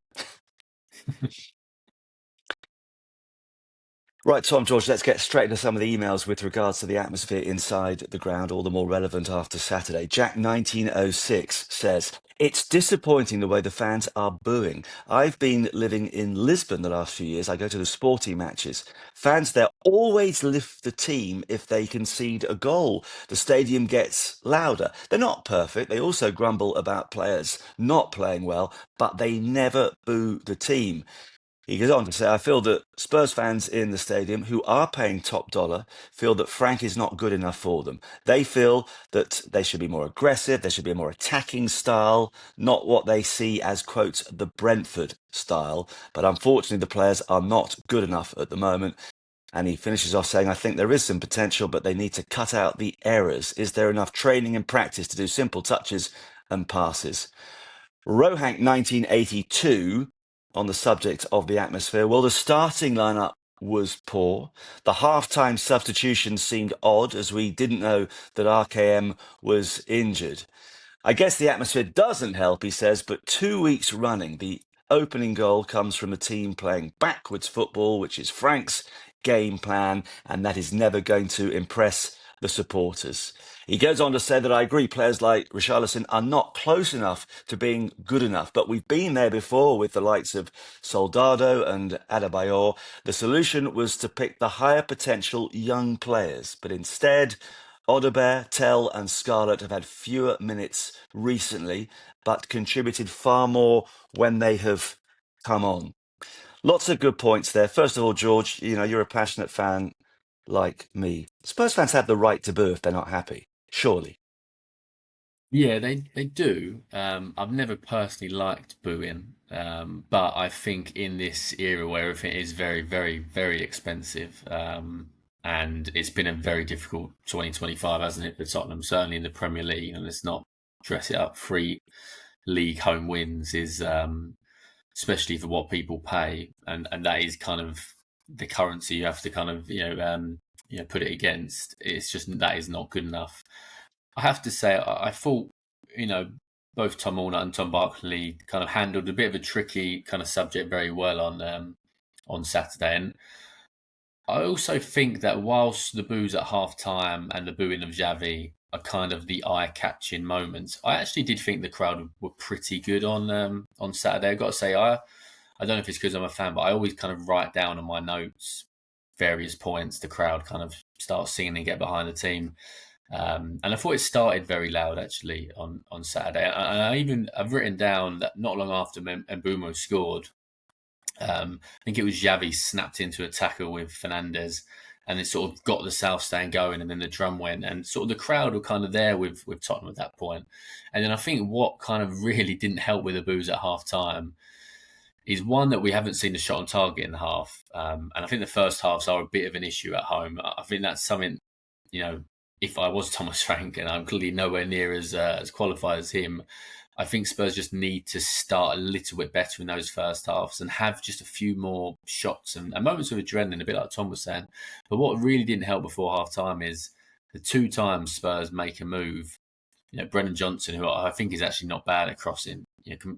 Right, Tom, George, let's get straight into some of the emails with regards to the atmosphere inside the ground, all the more relevant after Saturday. Jack 1906 says, it's disappointing the way the fans are booing. I've been living in Lisbon the last few years. I go to the sporting matches. Fans there always lift the team if they concede a goal. The stadium gets louder. They're not perfect. They also grumble about players not playing well, but they never boo the team. He goes on to say, I feel that Spurs fans in the stadium who are paying top dollar feel that Frank is not good enough for them. They feel that they should be more aggressive, there should be a more attacking style, not what they see as, quote, the Brentford style. But unfortunately, the players are not good enough at the moment. And he finishes off saying, I think there is some potential, but they need to cut out the errors. Is there enough training and practice to do simple touches and passes? Rohank 1982 on the subject of the atmosphere. Well, the starting lineup was poor. The halftime substitution seemed odd as we didn't know that RKM was injured. I guess the atmosphere doesn't help, he says, but 2 weeks running, the opening goal comes from a team playing backwards football, which is Frank's game plan, and that is never going to impress the supporters. He goes on to say that I agree players like Richarlison are not close enough to being good enough, but we've been there before with the likes of Soldado and Adebayor. The solution was to pick the higher potential young players, but instead Audebert, Tell and Scarlett have had fewer minutes recently, but contributed far more when they have come on. Lots of good points there. First of all, George, you're a passionate fan like me. Spurs fans have the right to boo if they're not happy, surely. Yeah, they do. I've never personally liked booing, but I think in this era where everything is very expensive, and it's been a very difficult 2025, hasn't it, for Tottenham? Certainly in the Premier League, and let's not dress it up. 3 league home wins is, especially for what people pay, and that is kind of the currency you have to kind of put it against. It's just that is not good enough. I have to say, I thought, both Tom Allnutt and Tom Barkley kind of handled a bit of a tricky kind of subject very well on Saturday. And I also think that whilst the boos at half time and the booing of Xavi kind of the eye-catching moments. I actually did think the crowd were pretty good on Saturday. I've got to say, I don't know if it's because I'm a fan, but I always kind of write down on my notes various points the crowd kind of start singing and get behind the team. And I thought it started very loud actually on Saturday. And I've written down that not long after Mbeumo scored, I think it was Xavi snapped into a tackle with Fernandez, and it sort of got the South Stand going, and then the drum went, and sort of the crowd were kind of there with Tottenham at that point. And then I think what kind of really didn't help with the boos at half time is one that we haven't seen the shot on target in the half. And I think the first halves are a bit of an issue at home. I think that's something, if I was Thomas Frank, and I'm clearly nowhere near as qualified as him, I think Spurs just need to start a little bit better in those first halves and have just a few more shots and moments of adrenaline, a bit like Tom was saying. But what really didn't help before half time is the 2 times Spurs make a move. Brennan Johnson, who I think is actually not bad at crossing,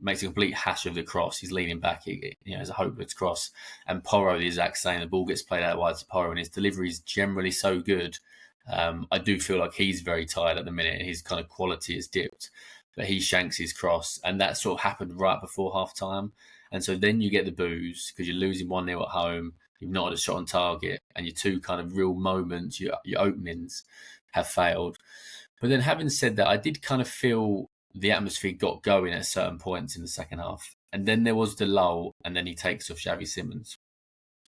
makes a complete hash of the cross. He's leaning back, it's a hopeless cross. And Porro, the exact same. The ball gets played out wide to Porro, and his delivery is generally so good. I do feel like he's very tired at the minute, and his kind of quality has dipped. But he shanks his cross, and that sort of happened right before half time. And so then you get the boos because you're losing 1-0 at home. You've not had a shot on target, and your 2 kind of real moments, your openings, have failed. But then, having said that, I did kind of feel the atmosphere got going at certain points in the second half. And then there was the lull, and then he takes off Xavi Simons.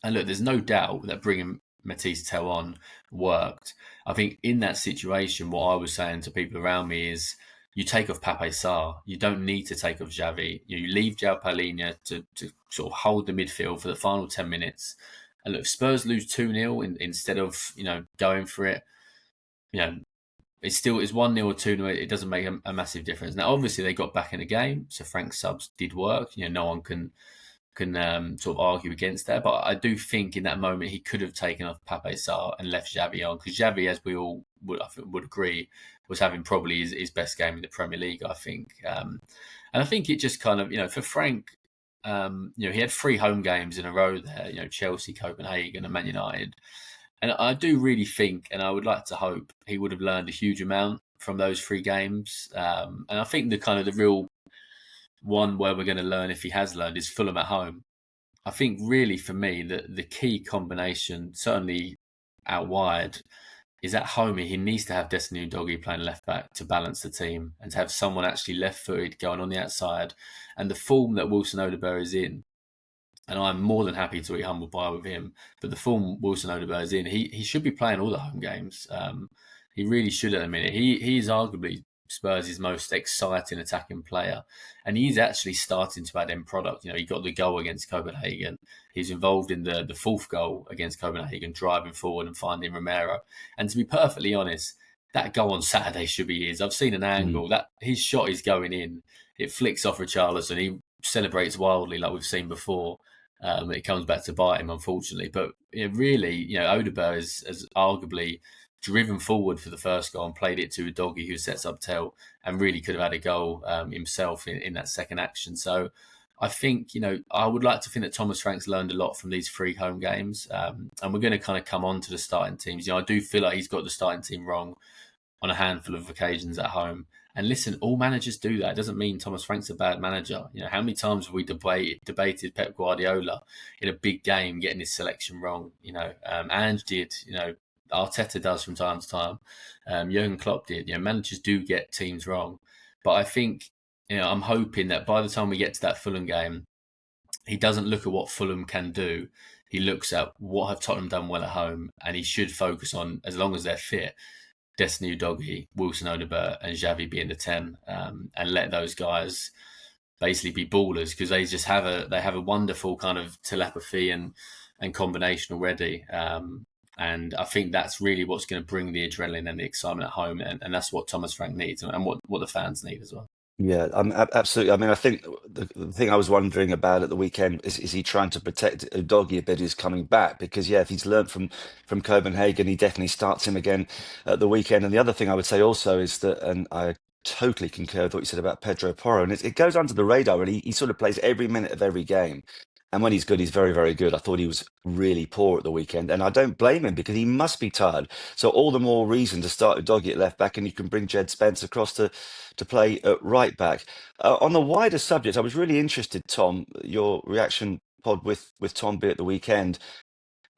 And look, there's no doubt that bringing Matisse Tel on worked. I think in that situation, what I was saying to people around me is you take off Pape Sarr. You don't need to take off Xavi. You leave João Palhinha to sort of hold the midfield for the final 10 minutes. And look, Spurs lose 2-0 instead of, going for it. It's 1-0 or 2-0. It doesn't make a massive difference. Now, obviously, they got back in the game, so Frank's subs did work. No one can sort of argue against that. But I do think in that moment he could have taken off Pape Sarr and left Xavi on, because Xavi, as we all would agree, was having probably his best game in the Premier League, I think. And I think it just kind of, for Frank, he had 3 home games in a row there, Chelsea, Copenhagen and Man United. And I do really think, and I would like to hope, he would have learned a huge amount from those 3 games. And I think the real one where we're going to learn, if he has learned, is Fulham at home. I think really for me, the key combination, certainly out wide, is at home. He needs to have Destiny Udogie playing left back to balance the team, and to have someone actually left-footed going on the outside. And the form that Wilson Odobert is in, and I'm more than happy to eat humble pie with him, but the form Wilson Odobert is in, he should be playing all the home games. He really should at the minute. He is arguably Spurs' most exciting attacking player, and he's actually starting to add end product. He got the goal against Copenhagen. He's involved in the 4th goal against Copenhagen, driving forward and finding Romero. And to be perfectly honest, that goal on Saturday should be his. I've seen an angle that his shot is going in. It flicks off Richarlison. He celebrates wildly like we've seen before. It comes back to bite him, unfortunately. But really, Odobert has arguably driven forward for the first goal and played it to Udogie, who sets up Tel, and really could have had a goal himself in that second action. So I think, I would like to think that Thomas Frank's learned a lot from these 3 home games. And we're going to kind of come on to the starting teams. I do feel like he's got the starting team wrong on a handful of occasions at home. And listen, all managers do that. It doesn't mean Thomas Frank's a bad manager. How many times have we debated Pep Guardiola in a big game getting his selection wrong? Ange did. Arteta does from time to time. Jurgen Klopp did. Managers do get teams wrong. But I think, I'm hoping that by the time we get to that Fulham game, he doesn't look at what Fulham can do. He looks at what have Tottenham done well at home, and he should focus on, as long as they're fit, Destiny Udogie, Wilson Odobert and Xavi being the 10, and let those guys basically be ballers, because they just have a wonderful kind of telepathy and combination already. And I think that's really what's going to bring the adrenaline and the excitement at home, and that's what Thomas Frank needs, and what the fans need as well. Yeah, absolutely. I mean, I think the thing I was wondering about at the weekend is he trying to protect Udogie a bit who's coming back? Because if he's learned from Copenhagen, he definitely starts him again at the weekend. And the other thing I would say also is that, and I totally concur with what you said about Pedro Porro, and it goes under the radar, and he sort of plays every minute of every game. And when he's good, he's very, very good. I thought he was really poor at the weekend, and I don't blame him because he must be tired. So all the more reason to start with Doggy at left back, and you can bring Jed Spence across to play at right back. On the wider subject, I was really interested, Tom, your reaction pod with Tom B at the weekend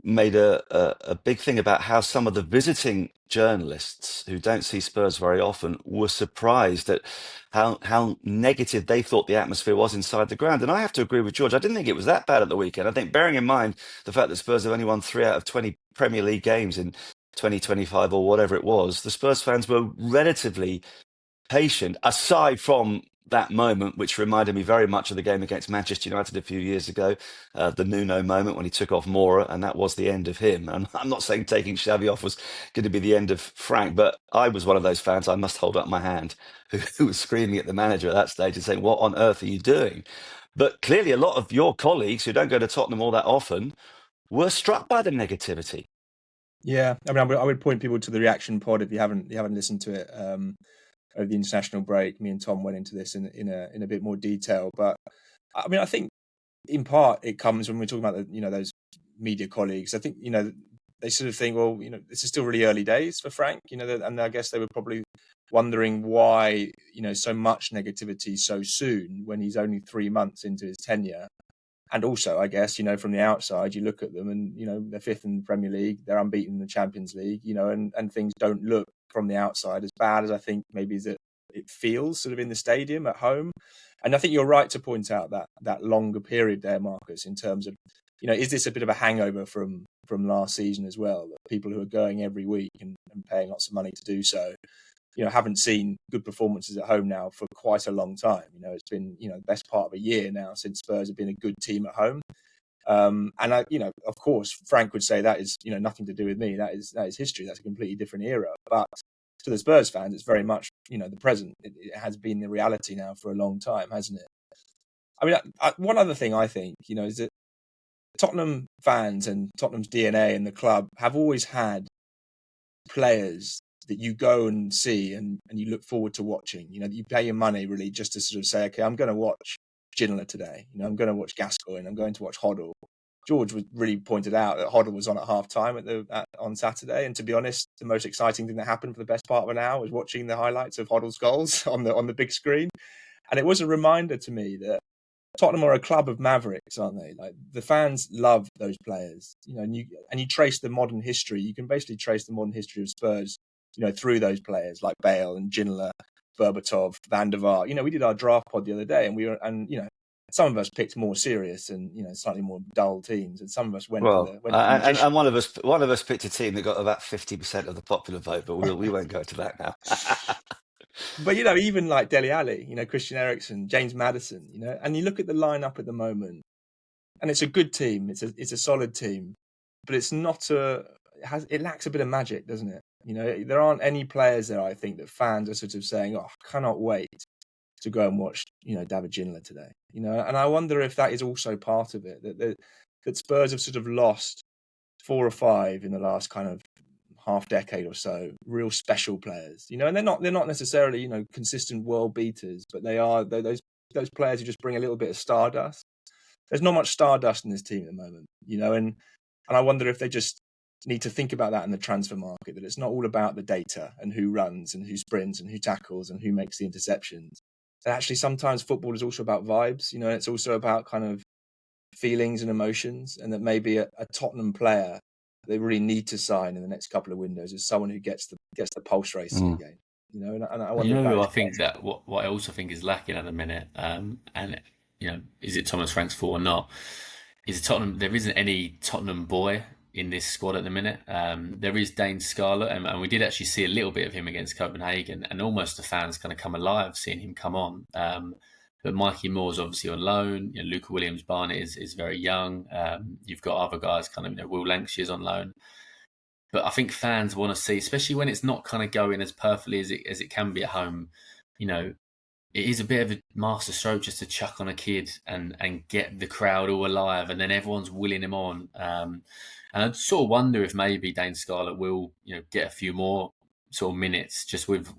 made a big thing about how some of the visiting journalists who don't see Spurs very often were surprised at how negative they thought the atmosphere was inside the ground. And I have to agree with George. I didn't think it was that bad at the weekend. I think bearing in mind the fact that Spurs have only won 3 out of 20 Premier League games in 2025 or whatever it was, the Spurs fans were relatively patient, aside from that moment, which reminded me very much of the game against Manchester United a few years ago, the Nuno moment when he took off Mora, and that was the end of him. And I'm not saying taking Xavi off was going to be the end of Frank, but I was one of those fans, I must hold up my hand, who was screaming at the manager at that stage and saying, what on earth are you doing? But clearly a lot of your colleagues who don't go to Tottenham all that often were struck by the negativity. Yeah, I mean, I would point people to the reaction pod if you haven't listened to it over the international break. Me and Tom went into this in a bit more detail, but I mean, I think in part it comes when we're talking about those media colleagues. I think they sort of think, well, this is still really early days for Frank, and I guess they were probably wondering why so much negativity so soon when he's only 3 months into his tenure. And also, I guess, from the outside, you look at them and, they're fifth in the Premier League, they're unbeaten in the Champions League, and things don't look from the outside as bad as I think maybe that it feels sort of in the stadium at home. And I think you're right to point out that longer period there, Marcus, in terms of, is this a bit of a hangover from last season as well? That people who are going every week and paying lots of money to do so, haven't seen good performances at home now for quite a long time. It's been, the best part of a year now since Spurs have been a good team at home. And I, of course, Frank would say that is, nothing to do with me. That is history. That's a completely different era. But to the Spurs fans, it's very much, the present. It has been the reality now for a long time, hasn't it? I mean, one other thing I think, is that Tottenham fans and Tottenham's DNA and the club have always had players that you go and see and you look forward to watching. You pay your money really just to sort of say, okay, I'm going to watch Ginola today. I'm going to watch Gascoigne. I'm going to watch Hoddle. George was really pointed out that Hoddle was on at half time on Saturday. And to be honest, the most exciting thing that happened for the best part of an hour was watching the highlights of Hoddle's goals on the big screen. And it was a reminder to me that Tottenham are a club of mavericks, aren't they? Like the fans love those players, and you trace the modern history. You can basically trace the modern history of Spurs, through those players like Bale and Ginola, Berbatov, Van der Vaart. We did our draft pod the other day, and some of us picked more serious and slightly more dull teams, and some of us went for the magician. And one of us picked a team that got about 50% of the popular vote, but we won't go to that now. But even like Dele Alli, Christian Eriksen, James Maddison, and you look at the lineup at the moment, and it's a good team. It's a solid team, but it's not it lacks a bit of magic, doesn't it? There aren't any players there, I think, that fans are sort of saying, oh, I cannot wait to go and watch, David Ginola today. And I wonder if that is also part of it, that Spurs have sort of lost 4 or 5 in the last kind of half decade or so, real special players, and they're not necessarily, consistent world beaters, but they are those players who just bring a little bit of stardust. There's not much stardust in this team at the moment, and I wonder if they just need to think about that in the transfer market, that it's not all about the data and who runs and who sprints and who tackles and who makes the interceptions. That actually sometimes football is also about vibes, it's also about kind of feelings and emotions, and that maybe a Tottenham player they really need to sign in the next couple of windows is someone who gets the pulse racing again. And I wonder I think that what I also think is lacking at the minute, and is it Thomas Frank's fault or not? Is Tottenham? There isn't any Tottenham boy in this squad at the minute. There is Dane Scarlett, and we did actually see a little bit of him against Copenhagen, and almost the fans kind of come alive seeing him come on. But Mikey Moore's obviously on loan. Luca Williams-Barnett is very young. You've got other guys, kind of Will Lankshire's on loan. But I think fans want to see, especially when it's not kind of going as perfectly as it can be at home. It is a bit of a master stroke just to chuck on a kid and get the crowd all alive, and then everyone's willing him on. And I sort of wonder if maybe Dane Scarlett will, get a few more sort of minutes, just with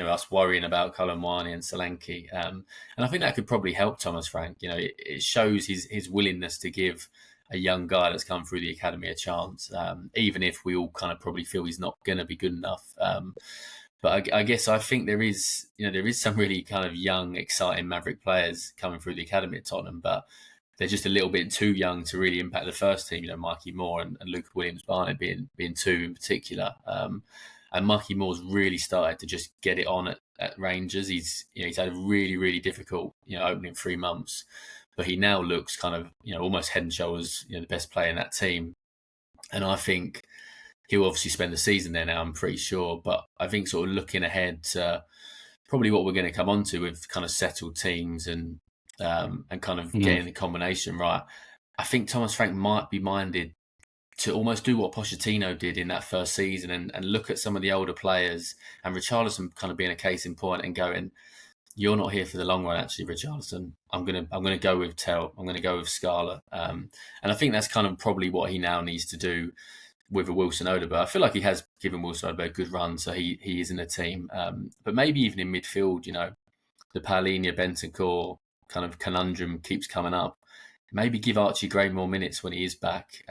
us worrying about Colomwani and Solanke. And I think that could probably help Thomas Frank. It shows his willingness to give a young guy that's come through the academy a chance, even if we all kind of probably feel he's not going to be good enough. But I guess I think there is some really kind of young, exciting maverick players coming through the academy at Tottenham, but they're just a little bit too young to really impact the first team. Mikey Moore and Luke Williams-Barnett being two in particular. And Mikey Moore's really started to just get it on at Rangers. He's had a really, really difficult opening 3 months, but he now looks kind of almost head and shoulders the best player in that team. And I think he'll obviously spend the season there now, I'm pretty sure. But I think sort of looking ahead to probably what we're going to come on to with kind of settled teams and kind of getting the combination right, I think Thomas Frank might be minded to almost do what Pochettino did in that first season and look at some of the older players, and Richarlison kind of being a case in point and going, you're not here for the long run, actually, Richarlison. I'm gonna go with Tell. I'm gonna go with Scala. And I think that's kind of probably what he now needs to do with a Wilson Odegaard. I feel like he has given Wilson Odegaard a good run, so he is in the team. But maybe even in midfield, the Paulinho Bentancur kind of conundrum keeps coming up. Maybe give Archie Gray more minutes when he is back,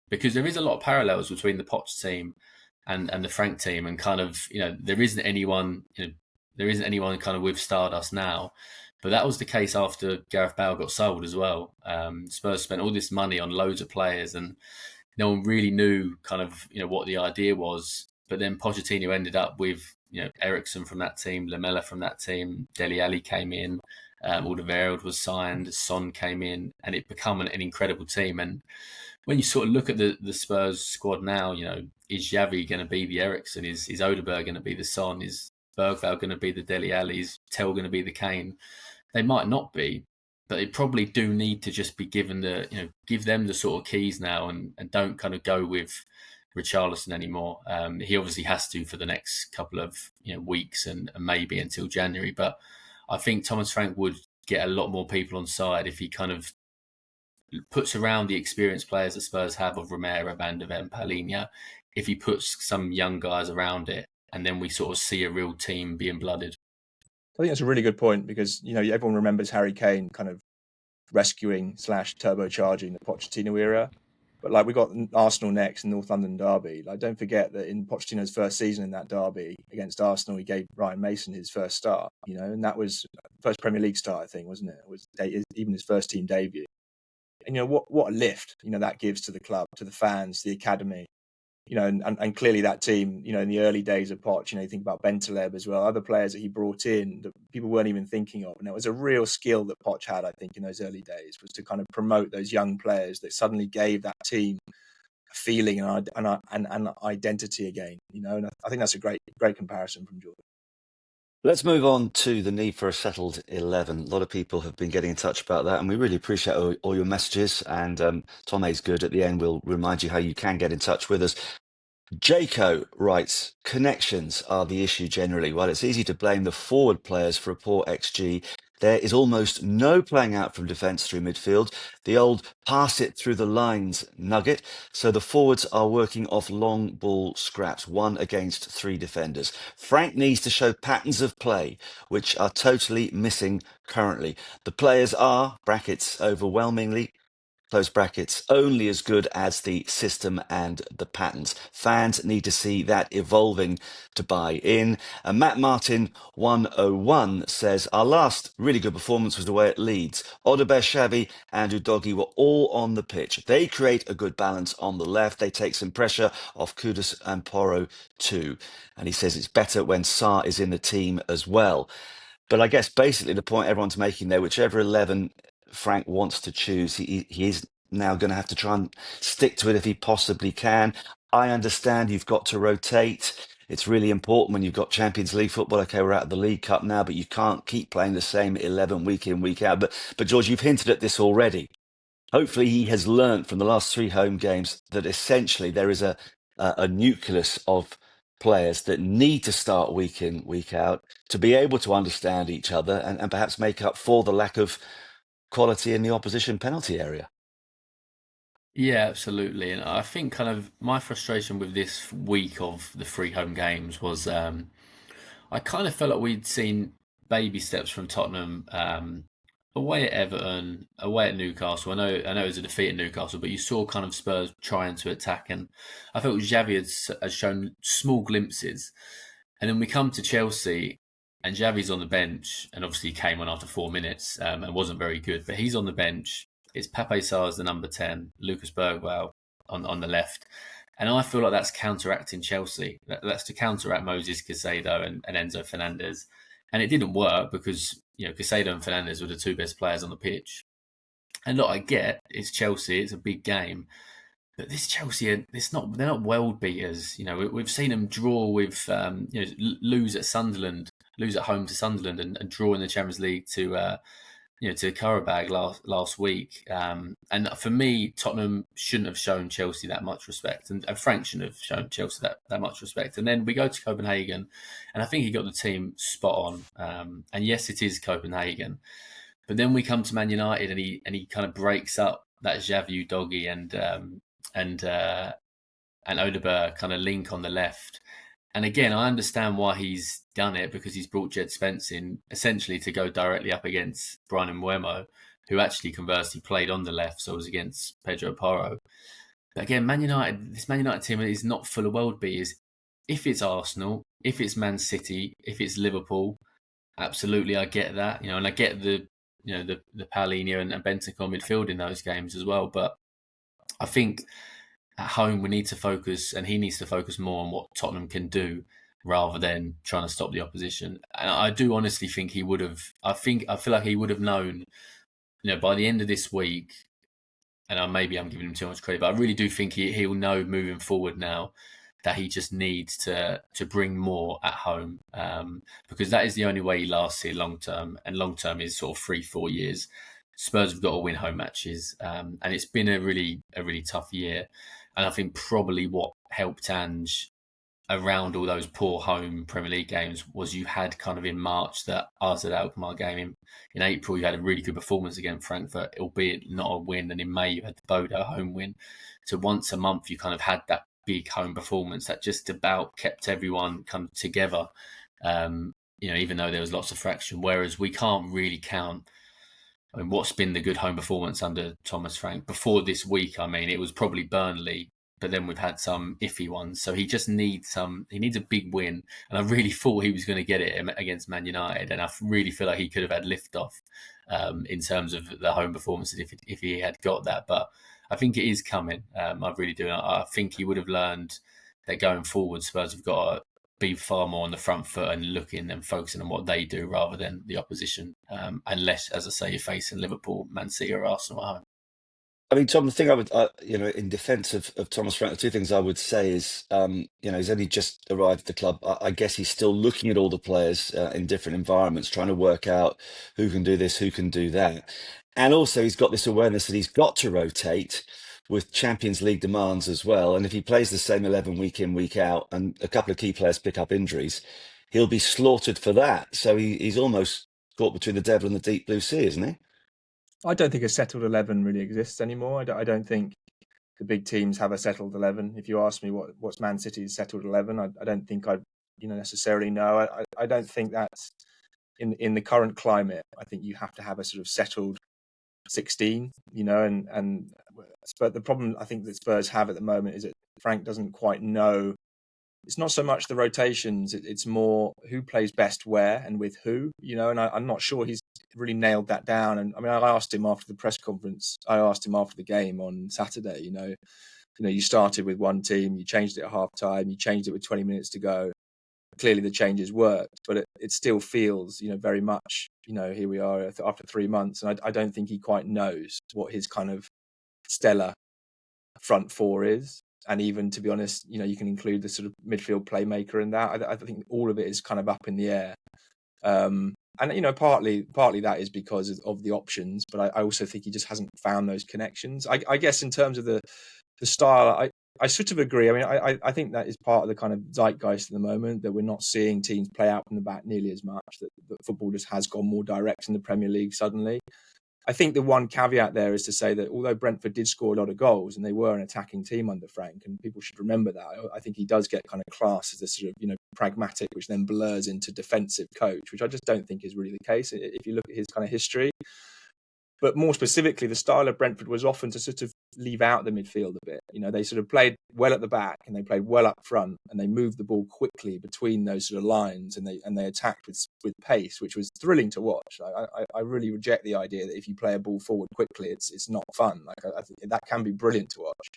because there is a lot of parallels between the Poch team and the Frank team, and kind of there isn't anyone kind of with Stardust now, but that was the case after Gareth Bale got sold as well. Spurs spent all this money on loads of players, and no one really knew kind of what the idea was. But then Pochettino ended up with Ericsson from that team, Lamela from that team, Dele Alli came in. Alderweireld was signed, Son came in, and it became an incredible team. And when you sort of look at the Spurs squad now, is Xavi going to be the Ericsson? Is Odegaard going to be the Son? Is Bergvall going to be the Dele Alli? Is Tell going to be the Kane? They might not be, but they probably do need to just be given give them the sort of keys now, and don't kind of go with Richarlison anymore. He obviously has to for the next couple of weeks and maybe until January, but I think Thomas Frank would get a lot more people on side if he kind of puts around the experienced players that Spurs have of Romero, Van der Ven, Paulinho, if he puts some young guys around it, and then we sort of see a real team being blooded. I think that's a really good point, because everyone remembers Harry Kane kind of rescuing / turbocharging the Pochettino era. But we got Arsenal next and North London derby. Don't forget that in Pochettino's first season in that derby against Arsenal, he gave Ryan Mason his first start. And that was first Premier League start, I think, wasn't it? It was even his first team debut. And what a lift that gives to the club, to the fans, the academy. And clearly that team, in the early days of Poch, you think about Bentaleb as well, other players that he brought in that people weren't even thinking of. And it was a real skill that Poch had, I think, in those early days, was to kind of promote those young players that suddenly gave that team a feeling and an identity again, and I think that's a great comparison from Jordan. Let's move on to the need for a settled 11. A lot of people have been getting in touch about that, and we really appreciate all your messages. And Tom A's good. At the end, we'll remind you how you can get in touch with us. Jaco writes, connections are the issue generally. While it's easy to blame the forward players for a poor XG, there is almost no playing out from defence through midfield. The old pass it through the lines nugget. So the forwards are working off long ball scraps, 1 against 3 defenders. Frank needs to show patterns of play, which are totally missing currently. The players are, brackets, overwhelmingly, close brackets, only as good as the system and the patterns. Fans need to see that evolving to buy in. And Matt Martin 101 says, our last really good performance was away at Leeds. Odegaard, Xavi and Udogie were all on the pitch. They create a good balance on the left. They take some pressure off Kudus and Porro too. And he says it's better when Sarr is in the team as well. But I guess basically the point everyone's making there, whichever 11 Frank wants to choose, he is now going to have to try and stick to it if he possibly can. I understand you've got to rotate. It's really important when you've got Champions League football. Okay, we're out of the League Cup now, but you can't keep playing the same 11 week in, week out. But George, you've hinted at this already. Hopefully he has learnt from the last 3 home games that essentially there is a nucleus of players that need to start week in, week out to be able to understand each other and perhaps make up for the lack of quality in the opposition penalty area. Yeah, absolutely. And I think kind of my frustration with this week of the three home games was I kind of felt like we'd seen baby steps from Tottenham away at Everton, away at Newcastle. I know it was a defeat at Newcastle, but you saw kind of Spurs trying to attack, and I felt Xavi had shown small glimpses. And then we come to Chelsea, and Xavi's on the bench, and obviously he came on after 4 minutes and wasn't very good, but he's on the bench. It's Pape Sarr's the number 10, Lucas Bergwijn on the left. And I feel like that's counteracting Chelsea. That's to counteract Moses Caicedo and Enzo Fernandez. And it didn't work because, Caicedo and Fernandez were the two best players on the pitch. And look, I get it's Chelsea, it's a big game. But this Chelsea, they're not world beaters. We've seen them draw with, lose at Sunderland, lose at home to Sunderland and draw in the Champions League to Karabag last week. And for me, Tottenham shouldn't have shown Chelsea that much respect, and Frank shouldn't have shown Chelsea that much respect. And then we go to Copenhagen, and I think he got the team spot on. And yes, it is Copenhagen, but then we come to Man United, and he kind of breaks up that Xavi Doggy and Odegaard kind of link on the left. And again, I understand why he's done it, because he's brought Jed Spence in essentially to go directly up against Brian Mbeumo, who actually conversely played on the left, so it was against Pedro Porro. But again, this Man United team is not full of world beaters. If it's Arsenal, if it's Man City, if it's Liverpool, absolutely, I get that. And I get the Paulinho and Bentancur midfield in those games as well. But I think at home we need to focus, and he needs to focus more on what Tottenham can do rather than trying to stop the opposition. And I do honestly think he would have. I feel like he would have known, by the end of this week. And maybe I'm giving him too much credit, but I really do think he'll know moving forward now that he just needs to bring more at home, because that is the only way he lasts here long term. And long term is sort of 3-4 years. Spurs have got to win home matches, and it's been a really tough year. And I think probably what helped Ange around all those poor home Premier League games was you had kind of in March that Arsene Alkmaar game. In April, you had a really good performance against Frankfurt, albeit not a win. And in May, you had the Bodo home win. So once a month, you kind of had that big home performance that just about kept everyone come together, even though there was lots of fraction. Whereas we can't really count. I mean, what's been the good home performance under Thomas Frank before this week? I mean, it was probably Burnley, but then we've had some iffy ones. So he just needs he needs a big win. And I really thought he was going to get it against Man United. And I really feel like he could have had liftoff in terms of the home performances if he had got that. But I think it is coming. I really do. I think he would have learned that going forward, Spurs have got to be far more on the front foot and looking and focusing on what they do rather than the opposition. Unless, as I say, you're facing Liverpool, Man City or Arsenal at home. I mean, Tom, the thing I would, in defence of Thomas Frank, the two things I would say is, he's only just arrived at the club. I guess he's still looking at all the players in different environments, trying to work out who can do this, who can do that. And also he's got this awareness that he's got to rotate with Champions League demands as well. And if he plays the same 11 week in, week out, and a couple of key players pick up injuries, he'll be slaughtered for that. So he's almost caught between the devil and the deep blue sea, isn't he? I don't think a settled 11 really exists anymore. I don't think the big teams have a settled 11. If you ask me what's Man City's settled 11, I don't think I'd necessarily know. I don't think that's in the current climate. I think you have to have a sort of settled 16, but the problem I think that Spurs have at the moment is that Frank doesn't quite know. It's not so much the rotations; it's more who plays best where and with who, And I'm not sure he's really nailed that down. And I mean, I asked him after the press conference. I asked him after the game on Saturday. You started with one team, you changed it at half time, you changed it with 20 minutes to go. Clearly, the changes worked, but it still feels, very much, here we are after 3 months, and I don't think he quite knows what his kind of stellar front four is. And even, to be honest, you can include the sort of midfield playmaker in that. I think all of it is kind of up in the air. And partly that is because of the options, but I also think he just hasn't found those connections. I guess in terms of the style, I sort of agree. I mean, I think that is part of the kind of zeitgeist at the moment, that we're not seeing teams play out from the back nearly as much, that football just has gone more direct in the Premier League suddenly. I think the one caveat there is to say that although Brentford did score a lot of goals and they were an attacking team under Frank, and people should remember that, I think he does get kind of classed as a sort of, pragmatic, which then blurs into defensive coach, which I just don't think is really the case if you look at his kind of history. But more specifically, the style of Brentford was often to sort of leave out the midfield a bit. They sort of played well at the back and they played well up front, and they moved the ball quickly between those sort of lines, and they attacked with pace, which was thrilling to watch. I really reject the idea that if you play a ball forward quickly, it's not fun. I think that can be brilliant to watch.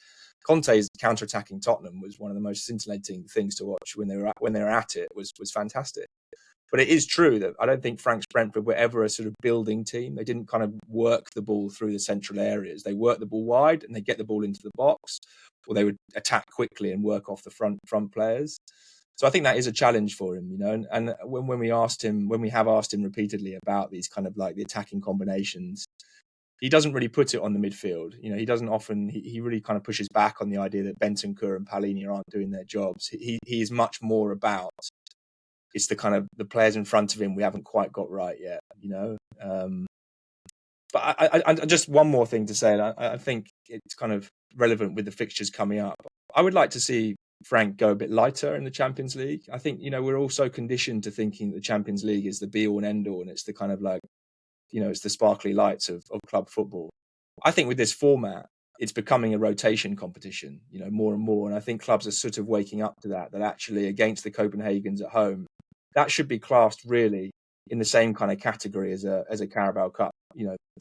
Conte's counter-attacking Tottenham was one of the most scintillating things to watch when they were at it. Was fantastic. But it is true that I don't think Frank's Brentford were ever a sort of building team. They didn't kind of work the ball through the central areas. They worked the ball wide and they get the ball into the box, or they would attack quickly and work off the front players. So I think that is a challenge for him, And when we have asked him repeatedly about these kind of like the attacking combinations, he doesn't really put it on the midfield. He doesn't often. He really kind of pushes back on the idea that Bentancur and Palhinha aren't doing their jobs. He is much more about. It's the kind of the players in front of him we haven't quite got right yet, But I just one more thing to say, and I think it's kind of relevant with the fixtures coming up. I would like to see Frank go a bit lighter in the Champions League. I think, we're all so conditioned to thinking the Champions League is the be-all and end-all, and it's the kind of like, it's the sparkly lights of club football. I think with this format, it's becoming a rotation competition, more and more. And I think clubs are sort of waking up to that actually against the Copenhagens at home, that should be classed really in the same kind of category as a Carabao Cup,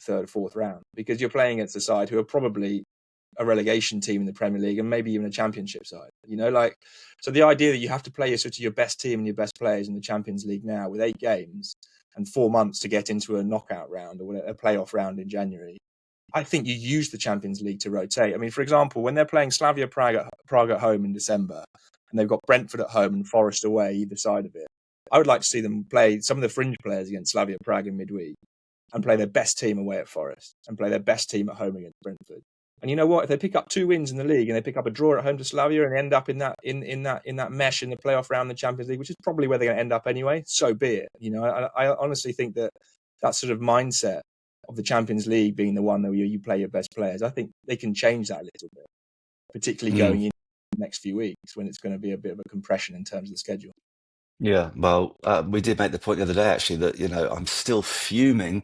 third or fourth round, because you're playing against a side who are probably a relegation team in the Premier League and maybe even a Championship side, so the idea that you have to play your best team and your best players in the Champions League now with 8 games and 4 months to get into a knockout round or a playoff round in January. I think you use the Champions League to rotate. I mean, for example, when they're playing Slavia Prague at home in December and they've got Brentford at home and Forest away either side of it, I would like to see them play some of the fringe players against Slavia Prague in midweek and play their best team away at Forest and play their best team at home against Brentford. And you know what? If they pick up 2 wins in the league and they pick up a draw at home to Slavia and end up in that mesh in the playoff round in the Champions League, which is probably where they're going to end up anyway, so be it. I honestly think that sort of mindset of the Champions League being the one where you play your best players, I think they can change that a little bit, particularly going in the next few weeks when it's going to be a bit of a compression in terms of the schedule. Yeah, well, we did make the point the other day, actually, that, I'm still fuming.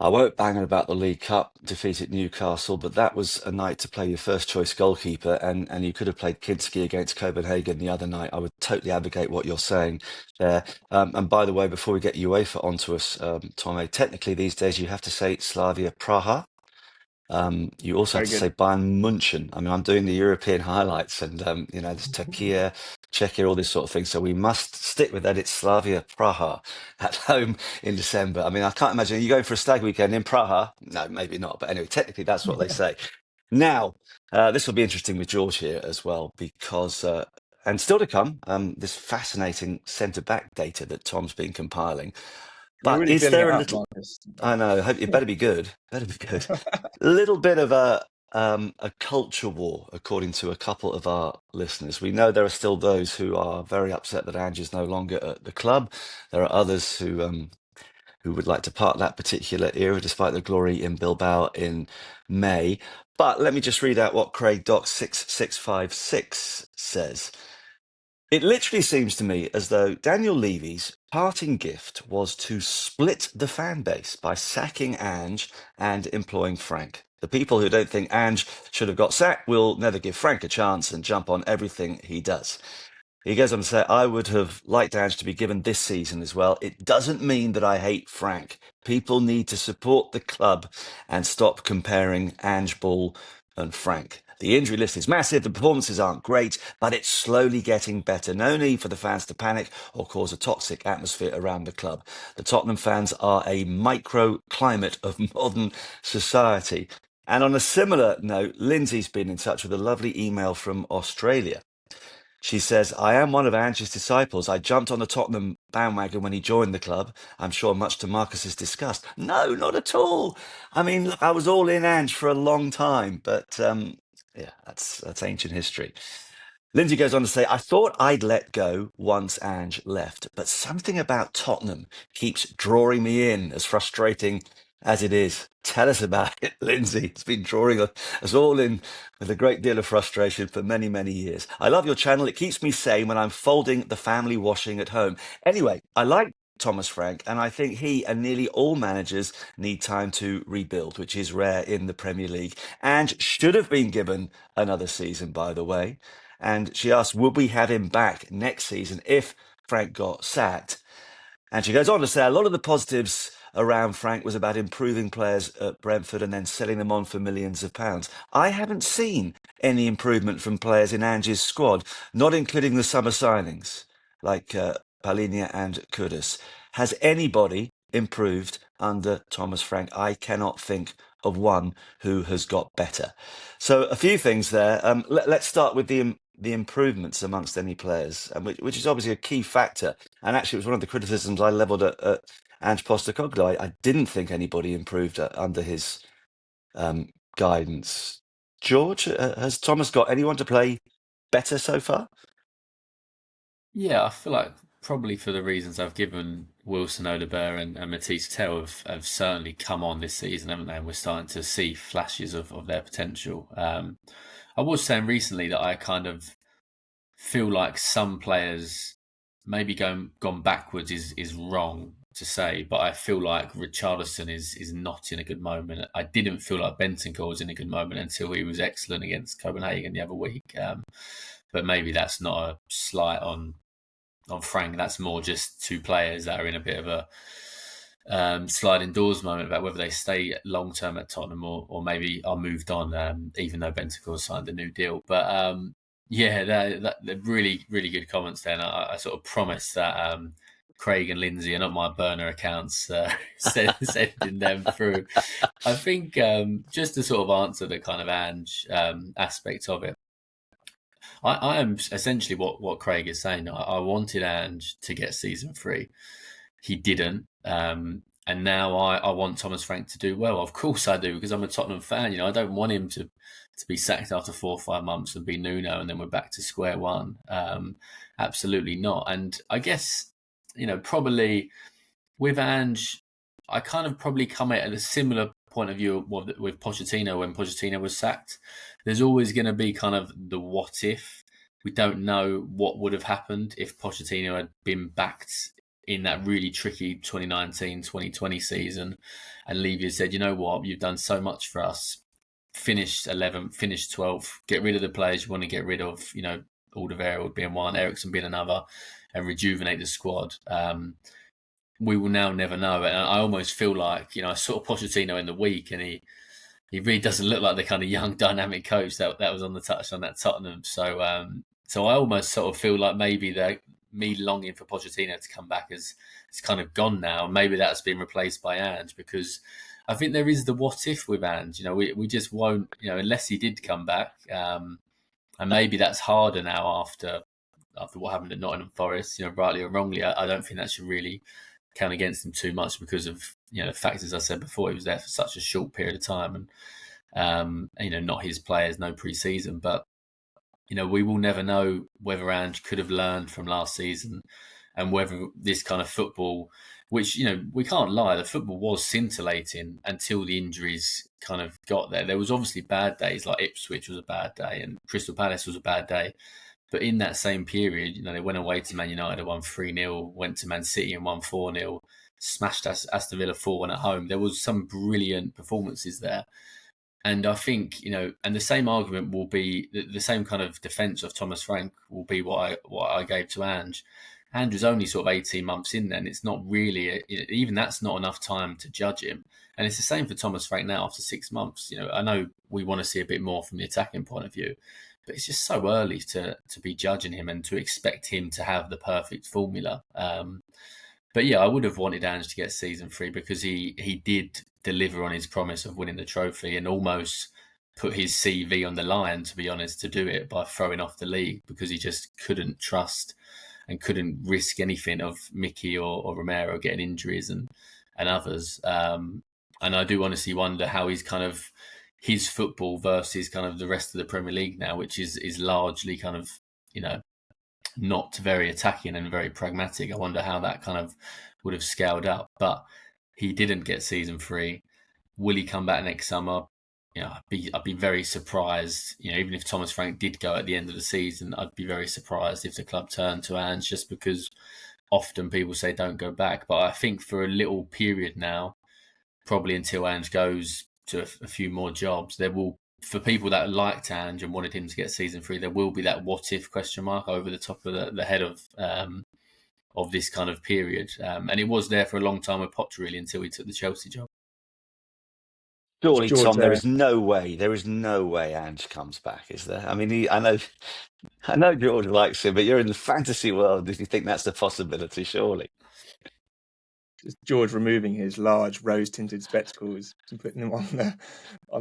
I won't bang on about the League Cup defeat at Newcastle, but that was a night to play your first choice goalkeeper, and you could have played Kinski against Copenhagen the other night. I would totally advocate what you're saying there. And by the way, before we get UEFA onto us, Tom, technically these days you have to say Slavia Praha. You also have to say Bayern München. I mean, I'm doing the European highlights, and there's Turkey, Czechia, all this sort of thing. So we must stick with that. It's Slavia Praha at home in December. I mean, I can't imagine. Are you going for a stag weekend in Praha? No, maybe not. But anyway, technically, that's what they say. Now, this will be interesting with George here as well, because, and still to come, this fascinating centre-back data that Tom's been compiling. But really is there a up, little? Marcus. I know. It better be good. Better be good. A little bit of a culture war, according to a couple of our listeners. We know there are still those who are very upset that Ange is no longer at the club. There are others who would like to part that particular era, despite the glory in Bilbao in May. But let me just read out what Craig Doc 6656 says. It literally seems to me as though Daniel Levy's parting gift was to split the fan base by sacking Ange and employing Frank. The people who don't think Ange should have got sacked will never give Frank a chance and jump on everything he does. He goes on to say, I would have liked Ange to be given this season as well. It doesn't mean that I hate Frank. People need to support the club and stop comparing Ange Ball and Frank. The injury list is massive, the performances aren't great, but it's slowly getting better. No need for the fans to panic or cause a toxic atmosphere around the club. The Tottenham fans are a microclimate of modern society. And on a similar note, Lindsay's been in touch with a lovely email from Australia. She says, I am one of Ange's disciples. I jumped on the Tottenham bandwagon when he joined the club. I'm sure much to Marcus's disgust. No, not at all. I mean, look, I was all in Ange for a long time, but yeah, that's ancient history. Lindsay goes on to say, I thought I'd let go once Ange left, but something about Tottenham keeps drawing me in, as frustrating as it is. Tell us about it, Lindsay. It's been drawing us all in with a great deal of frustration for many, many years. I love your channel. It keeps me sane when I'm folding the family washing at home. Anyway, I like Thomas Frank, and I think he and nearly all managers need time to rebuild, which is rare in the Premier League. And should have been given another season, by the way. And she asked, would we have him back next season if Frank got sacked? And she goes on to say a lot of the positives around Frank was about improving players at Brentford and then selling them on for millions of pounds. I haven't seen any improvement from players in Ange's squad, not including the summer signings like Palinia and Kudus. Has anybody improved under Thomas Frank? I cannot think of one who has got better. So a few things there. Let's start with the improvements amongst any players, which is obviously a key factor. And actually, it was one of the criticisms I levelled at Ange Postecoglou. I didn't think anybody improved under his guidance. George, has Thomas got anyone to play better so far? Yeah, I feel like probably for the reasons I've given, Wilson Odobert and Matisse Tell have certainly come on this season, haven't they? And we're starting to see flashes of their potential. I was saying recently that I kind of feel like some players maybe gone backwards is wrong to say, but I feel like Richarlison is not in a good moment. I didn't feel like Bentancur was in a good moment until he was excellent against Copenhagen the other week. But maybe that's not a slight on Frank. That's more just two players that are in a bit of a sliding doors moment about whether they stay long term at Tottenham or maybe are moved on, even though Bentancur signed a new deal. But yeah, that really, really good comments there. And I sort of promised that Craig and Lindsay are not my burner accounts, sending them through. I think just to sort of answer the kind of Ange aspect of it, I am essentially what Craig is saying. I wanted Ange to get season 3. He didn't. And now I want Thomas Frank to do well. Of course I do, because I'm a Tottenham fan. I don't want him to be sacked after 4 or 5 months and be Nuno and then we're back to square one. Absolutely not. And I guess, probably with Ange, I kind of probably come at a similar point of view with Pochettino when Pochettino was sacked. There's always going to be kind of the what if. We don't know what would have happened if Pochettino had been backed in that really tricky 2019-2020 season and Levy had said, you know what, you've done so much for us. Finish 11th, finish 12th, get rid of the players you want to get rid of, Alderweireld being one, Ericsson being another, and rejuvenate the squad. We will now never know. And I almost feel like, I saw Pochettino in the week and he really doesn't look like the kind of young, dynamic coach that was on the touchline at Tottenham. So I almost sort of feel like maybe that me longing for Pochettino to come back is kind of gone now. Maybe that's been replaced by Ange, because I think there is the what if with Ange. We just won't, unless he did come back. And maybe that's harder now after what happened at Nottingham Forest, rightly or wrongly. I don't think that should really count against him too much because of the fact, as I said before, he was there for such a short period of time and not his players, no pre-season. But we will never know whether Ange could have learned from last season and whether this kind of football, which we can't lie, the football was scintillating until the injuries kind of got there. There was obviously bad days, like Ipswich was a bad day and Crystal Palace was a bad day. But in that same period, they went away to Man United and won 3-0, went to Man City and won 4-0, smashed Aston Villa 4-1 at home. There was some brilliant performances there. And I think, and the same argument will be, the same kind of defence of Thomas Frank will be what I gave to Ange. Ange was only sort of 18 months in then. It's not really, even that's not enough time to judge him. And it's the same for Thomas Frank now after 6 months. I know we want to see a bit more from the attacking point of view, but it's just so early to be judging him and to expect him to have the perfect formula. But yeah, I would have wanted Ange to get season 3 because he did deliver on his promise of winning the trophy and almost put his CV on the line, to be honest, to do it by throwing off the league because he just couldn't trust and couldn't risk anything of Mickey or Romero getting injuries and others. And I do honestly wonder how he's kind of his football versus kind of the rest of the Premier League now, which is largely kind of, not very attacking and very pragmatic. I wonder how that kind of would have scaled up. But he didn't get season 3. will he come back next summer? I'd be very surprised. Even if Thomas Frank did go at the end of the season, I'd be very surprised if the club turned to Ange, just because often people say don't go back. But I think for a little period now, probably until Ange goes to a few more jobs, there will, for people that liked Ange and wanted him to get season 3, there will be that what if question mark over the top of the head of this kind of period. And it was there for a long time with Poch, really, until he took the Chelsea job. Surely, George, Tom, there is no way Ange comes back, is there? I mean, I know George likes him, but you're in the fantasy world if you think that's a possibility, surely. George removing his large rose-tinted spectacles and putting them on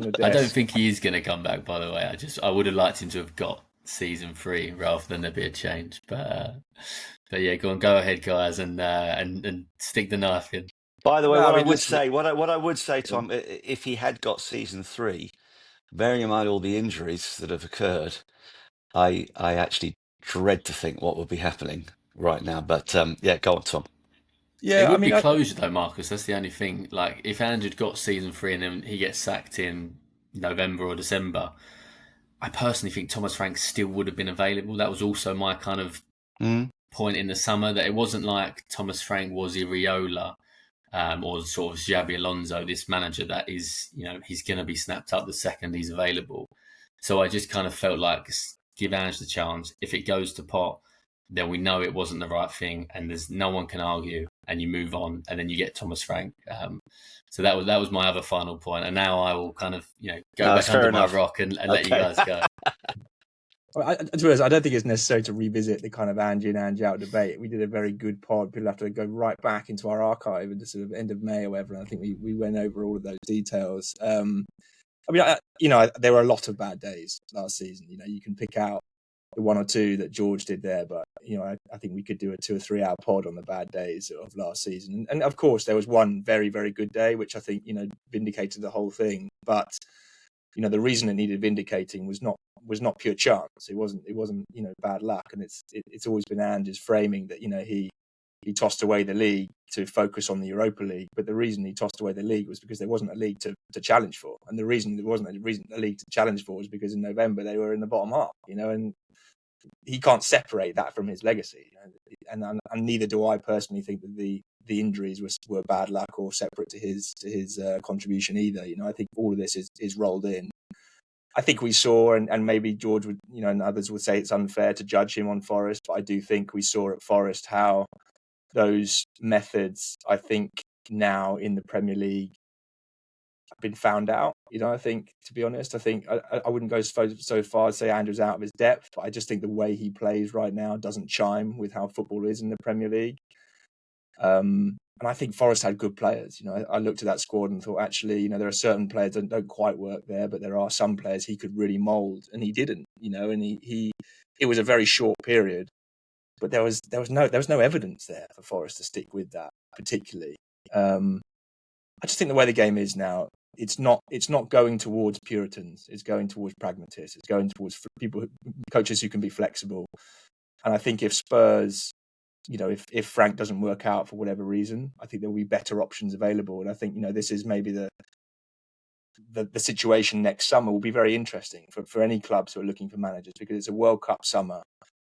the desk. I don't think he is going to come back, by the way. I would have liked him to have got season 3 rather than there be a change. But yeah, go ahead, guys, and stick the knife in. By the way, what I would say, Tom, if he had got season 3, bearing in mind all the injuries that have occurred, I actually dread to think what would be happening right now. But yeah, go on, Tom. Yeah, it would be closure though, Marcus. That's the only thing. Like, if Ange had got season 3 and then he gets sacked in November or December, I personally think Thomas Frank still would have been available. That was also my kind of point in the summer, that it wasn't like Thomas Frank was Iriola or sort of Xabi Alonso, this manager that is, he's going to be snapped up the second he's available. So I just kind of felt like, give Ange the chance. If it goes to pot, then we know it wasn't the right thing, and there's no one can argue, and you move on, and then you get Thomas Frank. So that was my other final point, and now I will kind of go back under my rock and let you guys go. I don't think it's necessary to revisit the kind of Ange in, Ange out debate. We did a very good pod. People have to go right back into our archive at the sort of end of May or whatever. And I think we went over all of those details. There were a lot of bad days last season. You can pick out the 1 or 2 that George did there, but I think we could do a 2 or 3 hour pod on the bad days of last season. And of course, there was one very, very good day, which I think vindicated the whole thing. But the reason it needed vindicating was not pure chance. It wasn't bad luck. And it's always been Ange's framing that he tossed away the league to focus on the Europa League. But the reason he tossed away the league was because there wasn't a league to challenge for. And the reason there wasn't a league to challenge for was because in November they were in the bottom half. And he can't separate that from his legacy. And neither do I personally think that the injuries were bad luck or separate to his contribution either. I think all of this is rolled in. I think we saw, and maybe George would, and others would say it's unfair to judge him on Forest, but I do think we saw at Forest how those methods, I think now in the Premier League, have been found out. I think, to be honest, I wouldn't go so far as say Andrew's out of his depth, but I just think the way he plays right now doesn't chime with how football is in the Premier League. And I think Forest had good players. I looked at that squad and thought, actually, there are certain players that don't quite work there, but there are some players he could really mould, and he didn't. And it was a very short period, but there was no evidence there for Forest to stick with that particularly. I just think the way the game is now, it's not going towards Puritans. It's going towards pragmatists. It's going towards coaches who can be flexible. And I think if Spurs, if Frank doesn't work out for whatever reason, I think there will be better options available. And I think, this is maybe the situation next summer will be very interesting for any clubs who are looking for managers, because it's a World Cup summer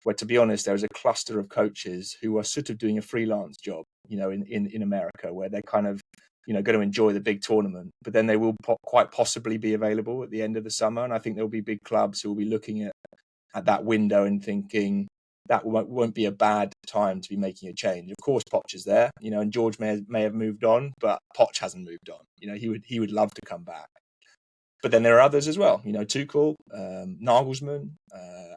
where, to be honest, there is a cluster of coaches who are sort of doing a freelance job, in America, where they're kind of, going to enjoy the big tournament, but then they will quite possibly be available at the end of the summer. And I think there'll be big clubs who will be looking at that window and thinking, that won't be a bad time to be making a change. Of course, Poch is there, and George may have moved on, but Poch hasn't moved on. He would love to come back. But then there are others as well. Tuchel, Nagelsmann,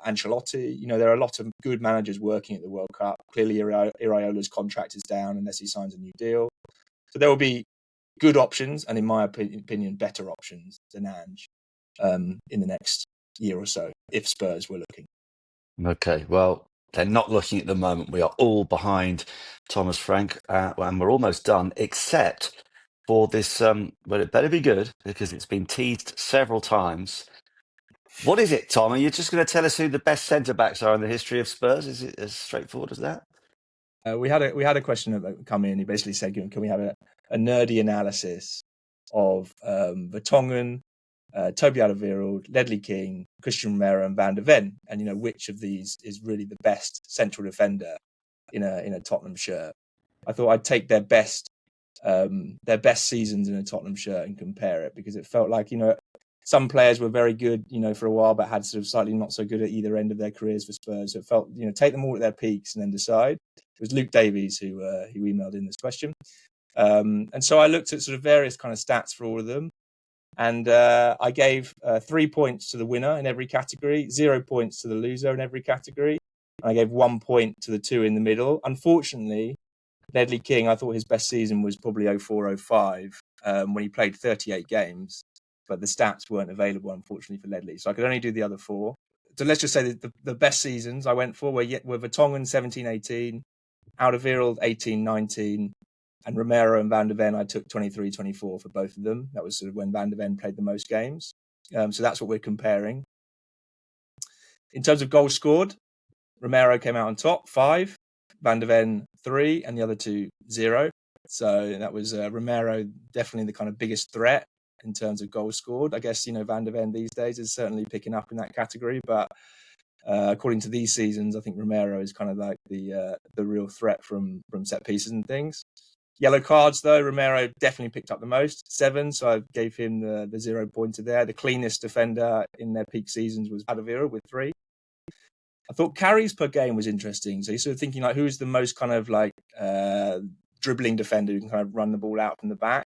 Ancelotti. There are a lot of good managers working at the World Cup. Clearly, Iraola's contract is down unless he signs a new deal. So there will be good options, and in my opinion, better options than Ange in the next year or so, if Spurs were looking. Okay, well, they're not looking at the moment. We are all behind Thomas Frank, and we're almost done, except for this. Well, it better be good, because it's been teased several times. What is it, Tom? Are you just going to tell us who the best centre-backs are in the history of Spurs? Is it as straightforward as that? We had a question come in. He basically said, "Can we have a nerdy analysis of Vertonghen, Toby Alderweireld, Ledley King, Christian Romero, and Van de Ven, and which of these is really the best central defender in a Tottenham shirt. I thought I'd take their best seasons in a Tottenham shirt and compare it, because it felt like some players were very good for a while, but had sort of slightly not so good at either end of their careers for Spurs. So it felt take them all at their peaks and then decide. It was Luke Davies who emailed in this question, and so I looked at sort of various kind of stats for all of them. And I gave 3 points to the winner in every category, 0 points to the loser in every category. And I gave 1 point to the two in the middle. Unfortunately, Ledley King, I thought his best season was probably 04-05 when he played 38 games. But the stats weren't available, unfortunately, for Ledley. So I could only do the other four. So let's just say that the best seasons I went for were Vertonghen 17-18, Alderweireld 18-19, and Romero and Van de Ven, I took 23-24 for both of them. That was sort of when Van de Ven played the most games. So that's what we're comparing. In terms of goals scored, Romero came out on top, 5, Van de Ven 3, and the other two 0. So that was Romero, definitely the kind of biggest threat in terms of goals scored. I guess Van de Ven these days is certainly picking up in that category, but according to these seasons, I think Romero is kind of like the real threat from set pieces and things. Yellow cards, though, Romero definitely picked up the most, 7, so I gave him the 0 pointer there. The cleanest defender in their peak seasons was Alderweireld with 3. I thought carries per game was interesting. So you're sort of thinking, like, who's the most kind of like dribbling defender who can kind of run the ball out from the back?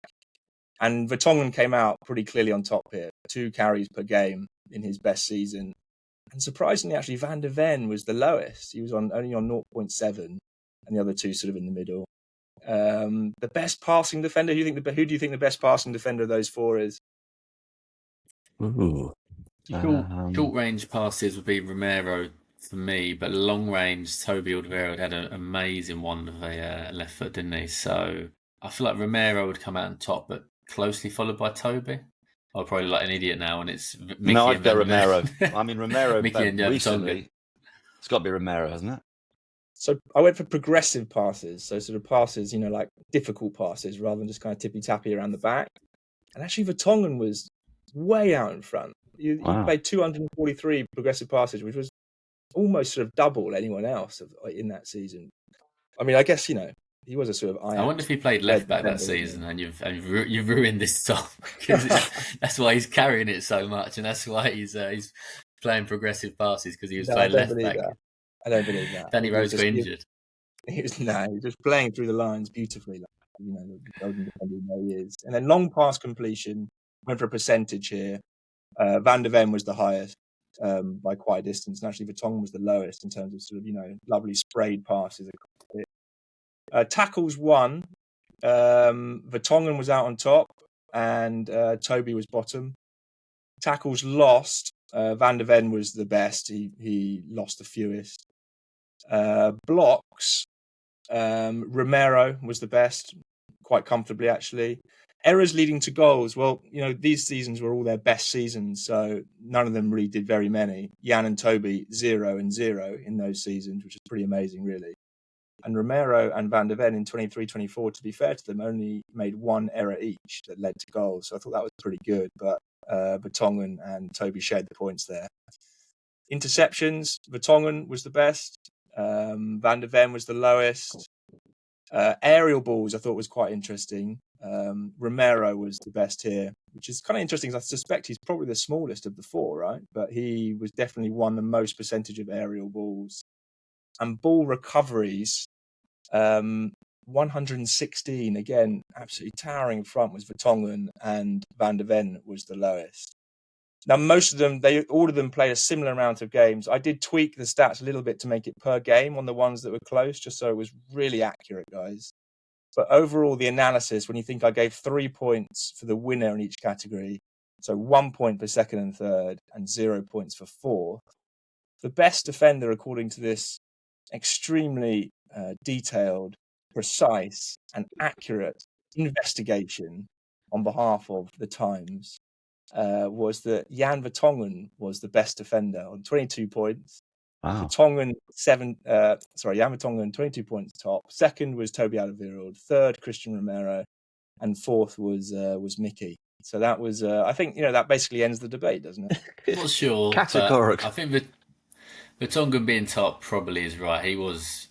And Vertonghen came out pretty clearly on top here, 2 carries per game in his best season. And surprisingly, actually, Van de Ven was the lowest. He was only on 0.7, and the other two sort of in the middle. The best passing defender. Who do you think the best passing defender of those 4 is? Ooh. Short range passes would be Romero for me, but long range, Toby Alderweireld had an amazing one with a left foot, didn't he? So I feel like Romero would come out on top, but closely followed by Toby. I'll probably look like an idiot now, and it's Mickey. No, I'd go Romero. I mean, Romero Mickey and recently. It's got to be Romero, hasn't it? So I went for progressive passes, so sort of passes, like difficult passes rather than just kind of tippy-tappy around the back. And actually, Vertonghen was way out in front. He played 243 progressive passes, which was almost sort of double anyone else in that season. I mean, I guess, he was a sort of... I wonder if he played left back that season, and you've ruined this top, because that's why he's carrying it so much, and that's why he's playing progressive passes, because he was playing left back. I don't believe that. Danny Rose got injured. He was just playing through the lines beautifully, the golden defender he is. And then long pass completion, went for a percentage here. Van de Ven was the highest by quite a distance, and actually Vertonghen was the lowest in terms of sort of lovely sprayed passes across it. Tackles won. Vertonghen was out on top, and Toby was bottom. Tackles lost. Van de Ven was the best. He lost the fewest. Blocks, Romero was the best, quite comfortably actually. Errors leading to goals. Well, these seasons were all their best seasons, so none of them really did very many. Jan and Toby 0 and 0 in those seasons, which is pretty amazing, really. And Romero and Van de Ven in 23-24, to be fair to them, only made 1 error each that led to goals. So I thought that was pretty good, but Vertonghen and Toby shared the points there. Interceptions, Vertonghen was the best. Van de Ven was the lowest. Aerial balls I thought was quite interesting. Romero was the best here, which is kind of interesting because I suspect he's probably the smallest of the 4, right? But he was definitely won the most percentage of aerial balls. And ball recoveries, 116, again, absolutely towering in front was Vertonghen, and Van de Ven was the lowest. Now, most of them, all of them played a similar amount of games. I did tweak the stats a little bit to make it per game on the ones that were close, just so it was really accurate, guys. But overall, the analysis, when you think I gave 3 points for the winner in each category, so 1 point for second and third, and 0 points for fourth, the best defender, according to this extremely detailed, precise, and accurate investigation on behalf of the Times, was that Jan Vertonghen was the best defender on 22 points. Wow. Jan Vertonghen 22 points top. Second was Toby Alderweireld. Third, Christian Romero. and fourth was Mickey. So that was, I think, that basically ends the debate, doesn't it? Not sure, but Categorical. I think the Tongan being top probably is right. He was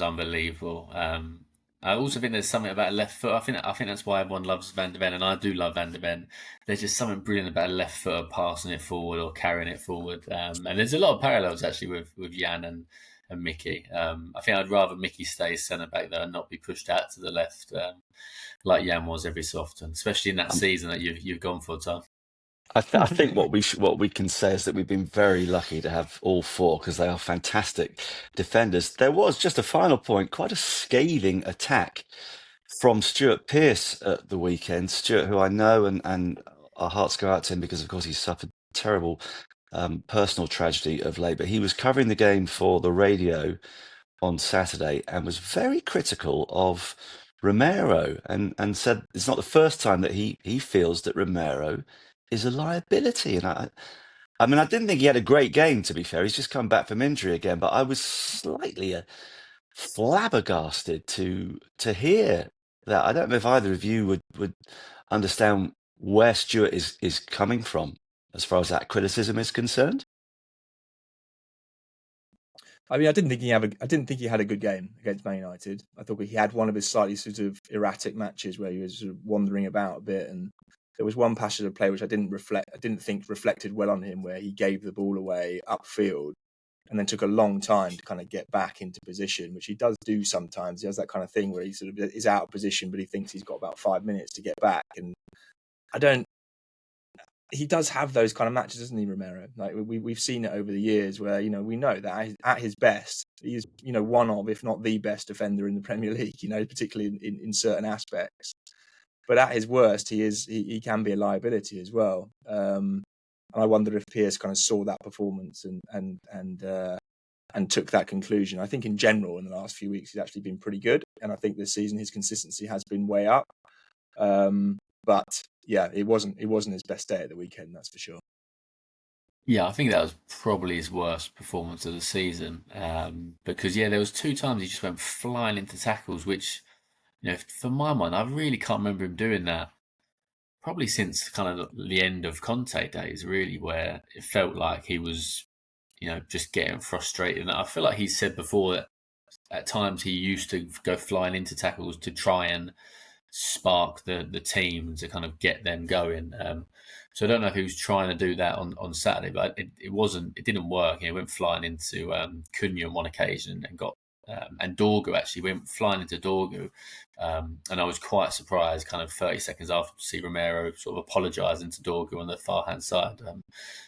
unbelievable. I also think there's something about left foot. I think that's why everyone loves Van de Ven, and I do love Van de Ven. There's just something brilliant about a left footer passing it forward or carrying it forward. And there's a lot of parallels actually with Jan and Mickey. I think I'd rather Mickey stay centre back though and not be pushed out to the left like Jan was every so often, especially in that season that you've gone for, Tom. I think what we can say is that we've been very lucky to have all four because they are fantastic defenders. There was just a final point, quite a scathing attack from Stuart Pearce at the weekend. Stuart, who I know, and our hearts go out to him because, of course, he's suffered terrible personal tragedy of late. But he was covering the game for the radio on Saturday and was very critical of Romero and said it's not the first time that he feels that Romero is a liability. And I mean, I didn't think he had a great game, to be fair. He's just come back from injury again, but I was slightly flabbergasted to hear that. I don't know if either of you would understand where Stuart is coming from as far as that criticism is concerned. I mean, I didn't think he had a good game against Man United. I thought he had one of his slightly sort of erratic matches where he was sort of wandering about a bit, and there was one passage of play which I didn't think reflected well on him, where he gave the ball away upfield and then took a long time to kind of get back into position, which he does do sometimes. He has that kind of thing where he sort of is out of position, but he thinks he's got about 5 minutes to get back. And he does have those kind of matches, doesn't he, Romero? Like we've seen it over the years where, we know that at his best, he is, one of, if not the best defender in the Premier League, particularly in certain aspects. But at his worst, he can be a liability as well. And I wonder if Pearce kind of saw that performance and took that conclusion. I think in general, in the last few weeks, he's actually been pretty good. And I think this season his consistency has been way up. But yeah, it wasn't his best day at the weekend, that's for sure. Yeah, I think that was probably his worst performance of the season. Because there was 2 times he just went flying into tackles, which, for my mind, I really can't remember him doing that. Probably since kind of the end of Conte days, really, where it felt like he was, just getting frustrated. And I feel like he said before that at times he used to go flying into tackles to try and spark the team to kind of get them going. So I don't know if he was trying to do that on Saturday, but it didn't work. He went flying into Cunha on one occasion and got and Dorgu actually went flying into Dorgu, and I was quite surprised kind of 30 seconds after to see Romero sort of apologising to Dorgu on the far hand side.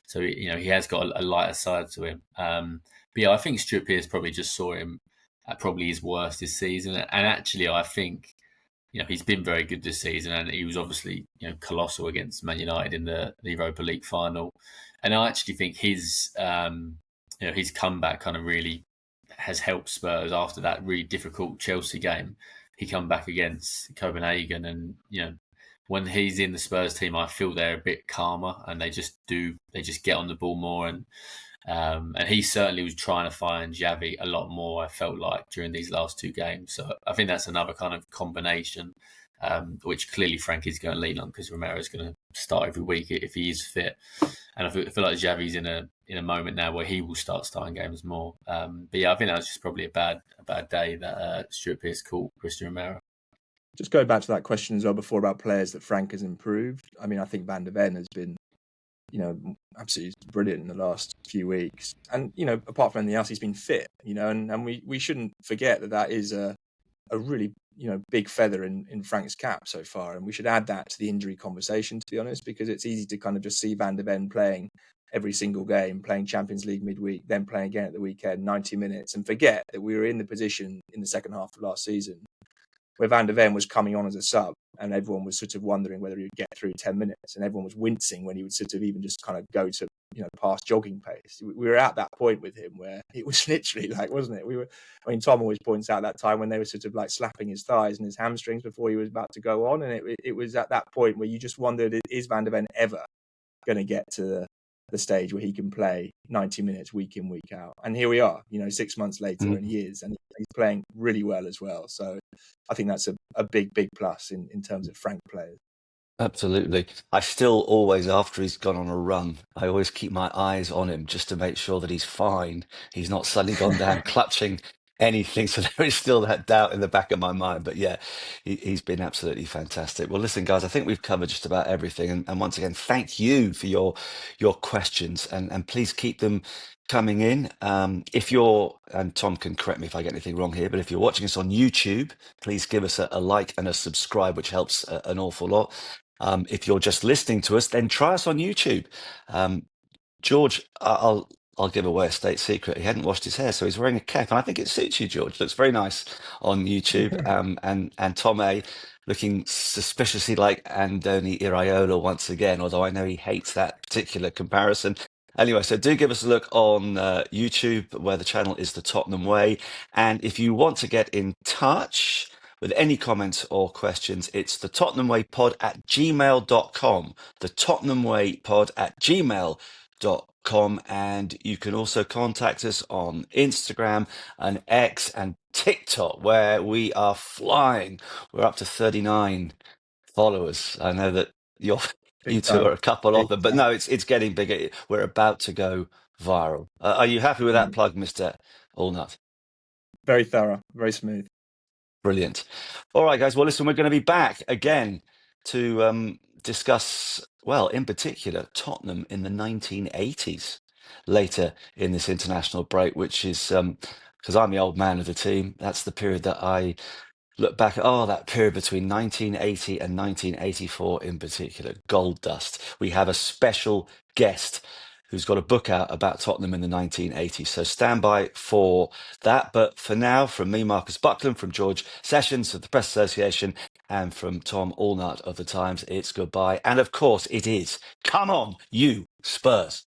So he has got a lighter side to him. But yeah, I think Stuart Pearce probably just saw him at probably his worst this season, and actually I think he's been very good this season, and he was obviously colossal against Man United in the Europa League final. And I actually think his comeback kind of really has helped Spurs after that really difficult Chelsea game. He come back against Copenhagen, and when he's in the Spurs team, I feel they're a bit calmer and they just get on the ball more. And he certainly was trying to find Xavi a lot more, I felt like, during these last 2 games. So I think that's another kind of combination, which clearly Frank is going to lean on because Romero is going to start every week if he is fit. And I feel like Xavi's in a moment now where he will start starting games more. But yeah, I think that was just probably a bad day that Stuart Pearce caught Christian Romero. Just going back to that question as well before about players that Frank has improved. I mean, I think Van de Ven has been absolutely brilliant in the last few weeks. And, apart from anything else, he's been fit, and we shouldn't forget that is a really, big feather in Frank's cap so far. And we should add that to the injury conversation, to be honest, because it's easy to kind of just see Van de Ven playing every single game, playing Champions League midweek, then playing again at the weekend, 90 minutes, and forget that we were in the position in the second half of last season where Van de Ven was coming on as a sub and everyone was sort of wondering whether he would get through 10 minutes, and everyone was wincing when he would sort of even just kind of go to, past jogging pace. We were at that point with him where it was literally like, wasn't it? Tom always points out that time when they were sort of like slapping his thighs and his hamstrings before he was about to go on. And it was at that point where you just wondered, is Van de Ven ever going to get to the stage where he can play 90 minutes week in, week out. And here we are, 6 months later, and he is, and he's playing really well as well. So I think that's a big, big plus in terms of Frank players. Absolutely. I still always, after he's gone on a run, I always keep my eyes on him just to make sure that he's fine. He's not suddenly gone down clutching anything. So there is still that doubt in the back of my mind. But yeah, he's been absolutely fantastic. Well, listen, guys, I think we've covered just about everything. And once again, thank you for your questions, and please keep them coming in. If you're, and Tom can correct me if I get anything wrong here, but if you're watching us on YouTube, please give us a like and a subscribe, which helps an awful lot. If you're just listening to us, then try us on YouTube. George, I'll give away a state secret. He hadn't washed his hair, so he's wearing a cap, and I think it suits you, George. Looks very nice on YouTube. And Tom A looking suspiciously like Andoni Iraola once again, although I know he hates that particular comparison. Anyway, so do give us a look on YouTube, where the channel is the Tottenham Way. And if you want to get in touch with any comments or questions, it's the Tottenham Way pod at gmail.com. The Tottenham Way pod at gmail.com. And you can also contact us on Instagram and X and TikTok, where we are flying. We're up to 39 followers. I know that you two are a couple off them, but no, it's getting bigger. We're about to go viral. Are you happy with that plug, Mr. Allnutt? Very thorough, very smooth. Brilliant. All right, guys. Well, listen, we're going to be back again to discuss, well, in particular, Tottenham in the 1980s later in this international break, which is, because I'm the old man of the team, that's the period that I look back at. That period between 1980 and 1984 in particular, gold dust. We have a special guest who's got a book out about Tottenham in the 1980s. So stand by for that. But for now, from me, Marcus Buckland, from George Sessions of the Press Association, and from Tom Allnutt of the Times, it's goodbye. And of course, it is, come on, you Spurs.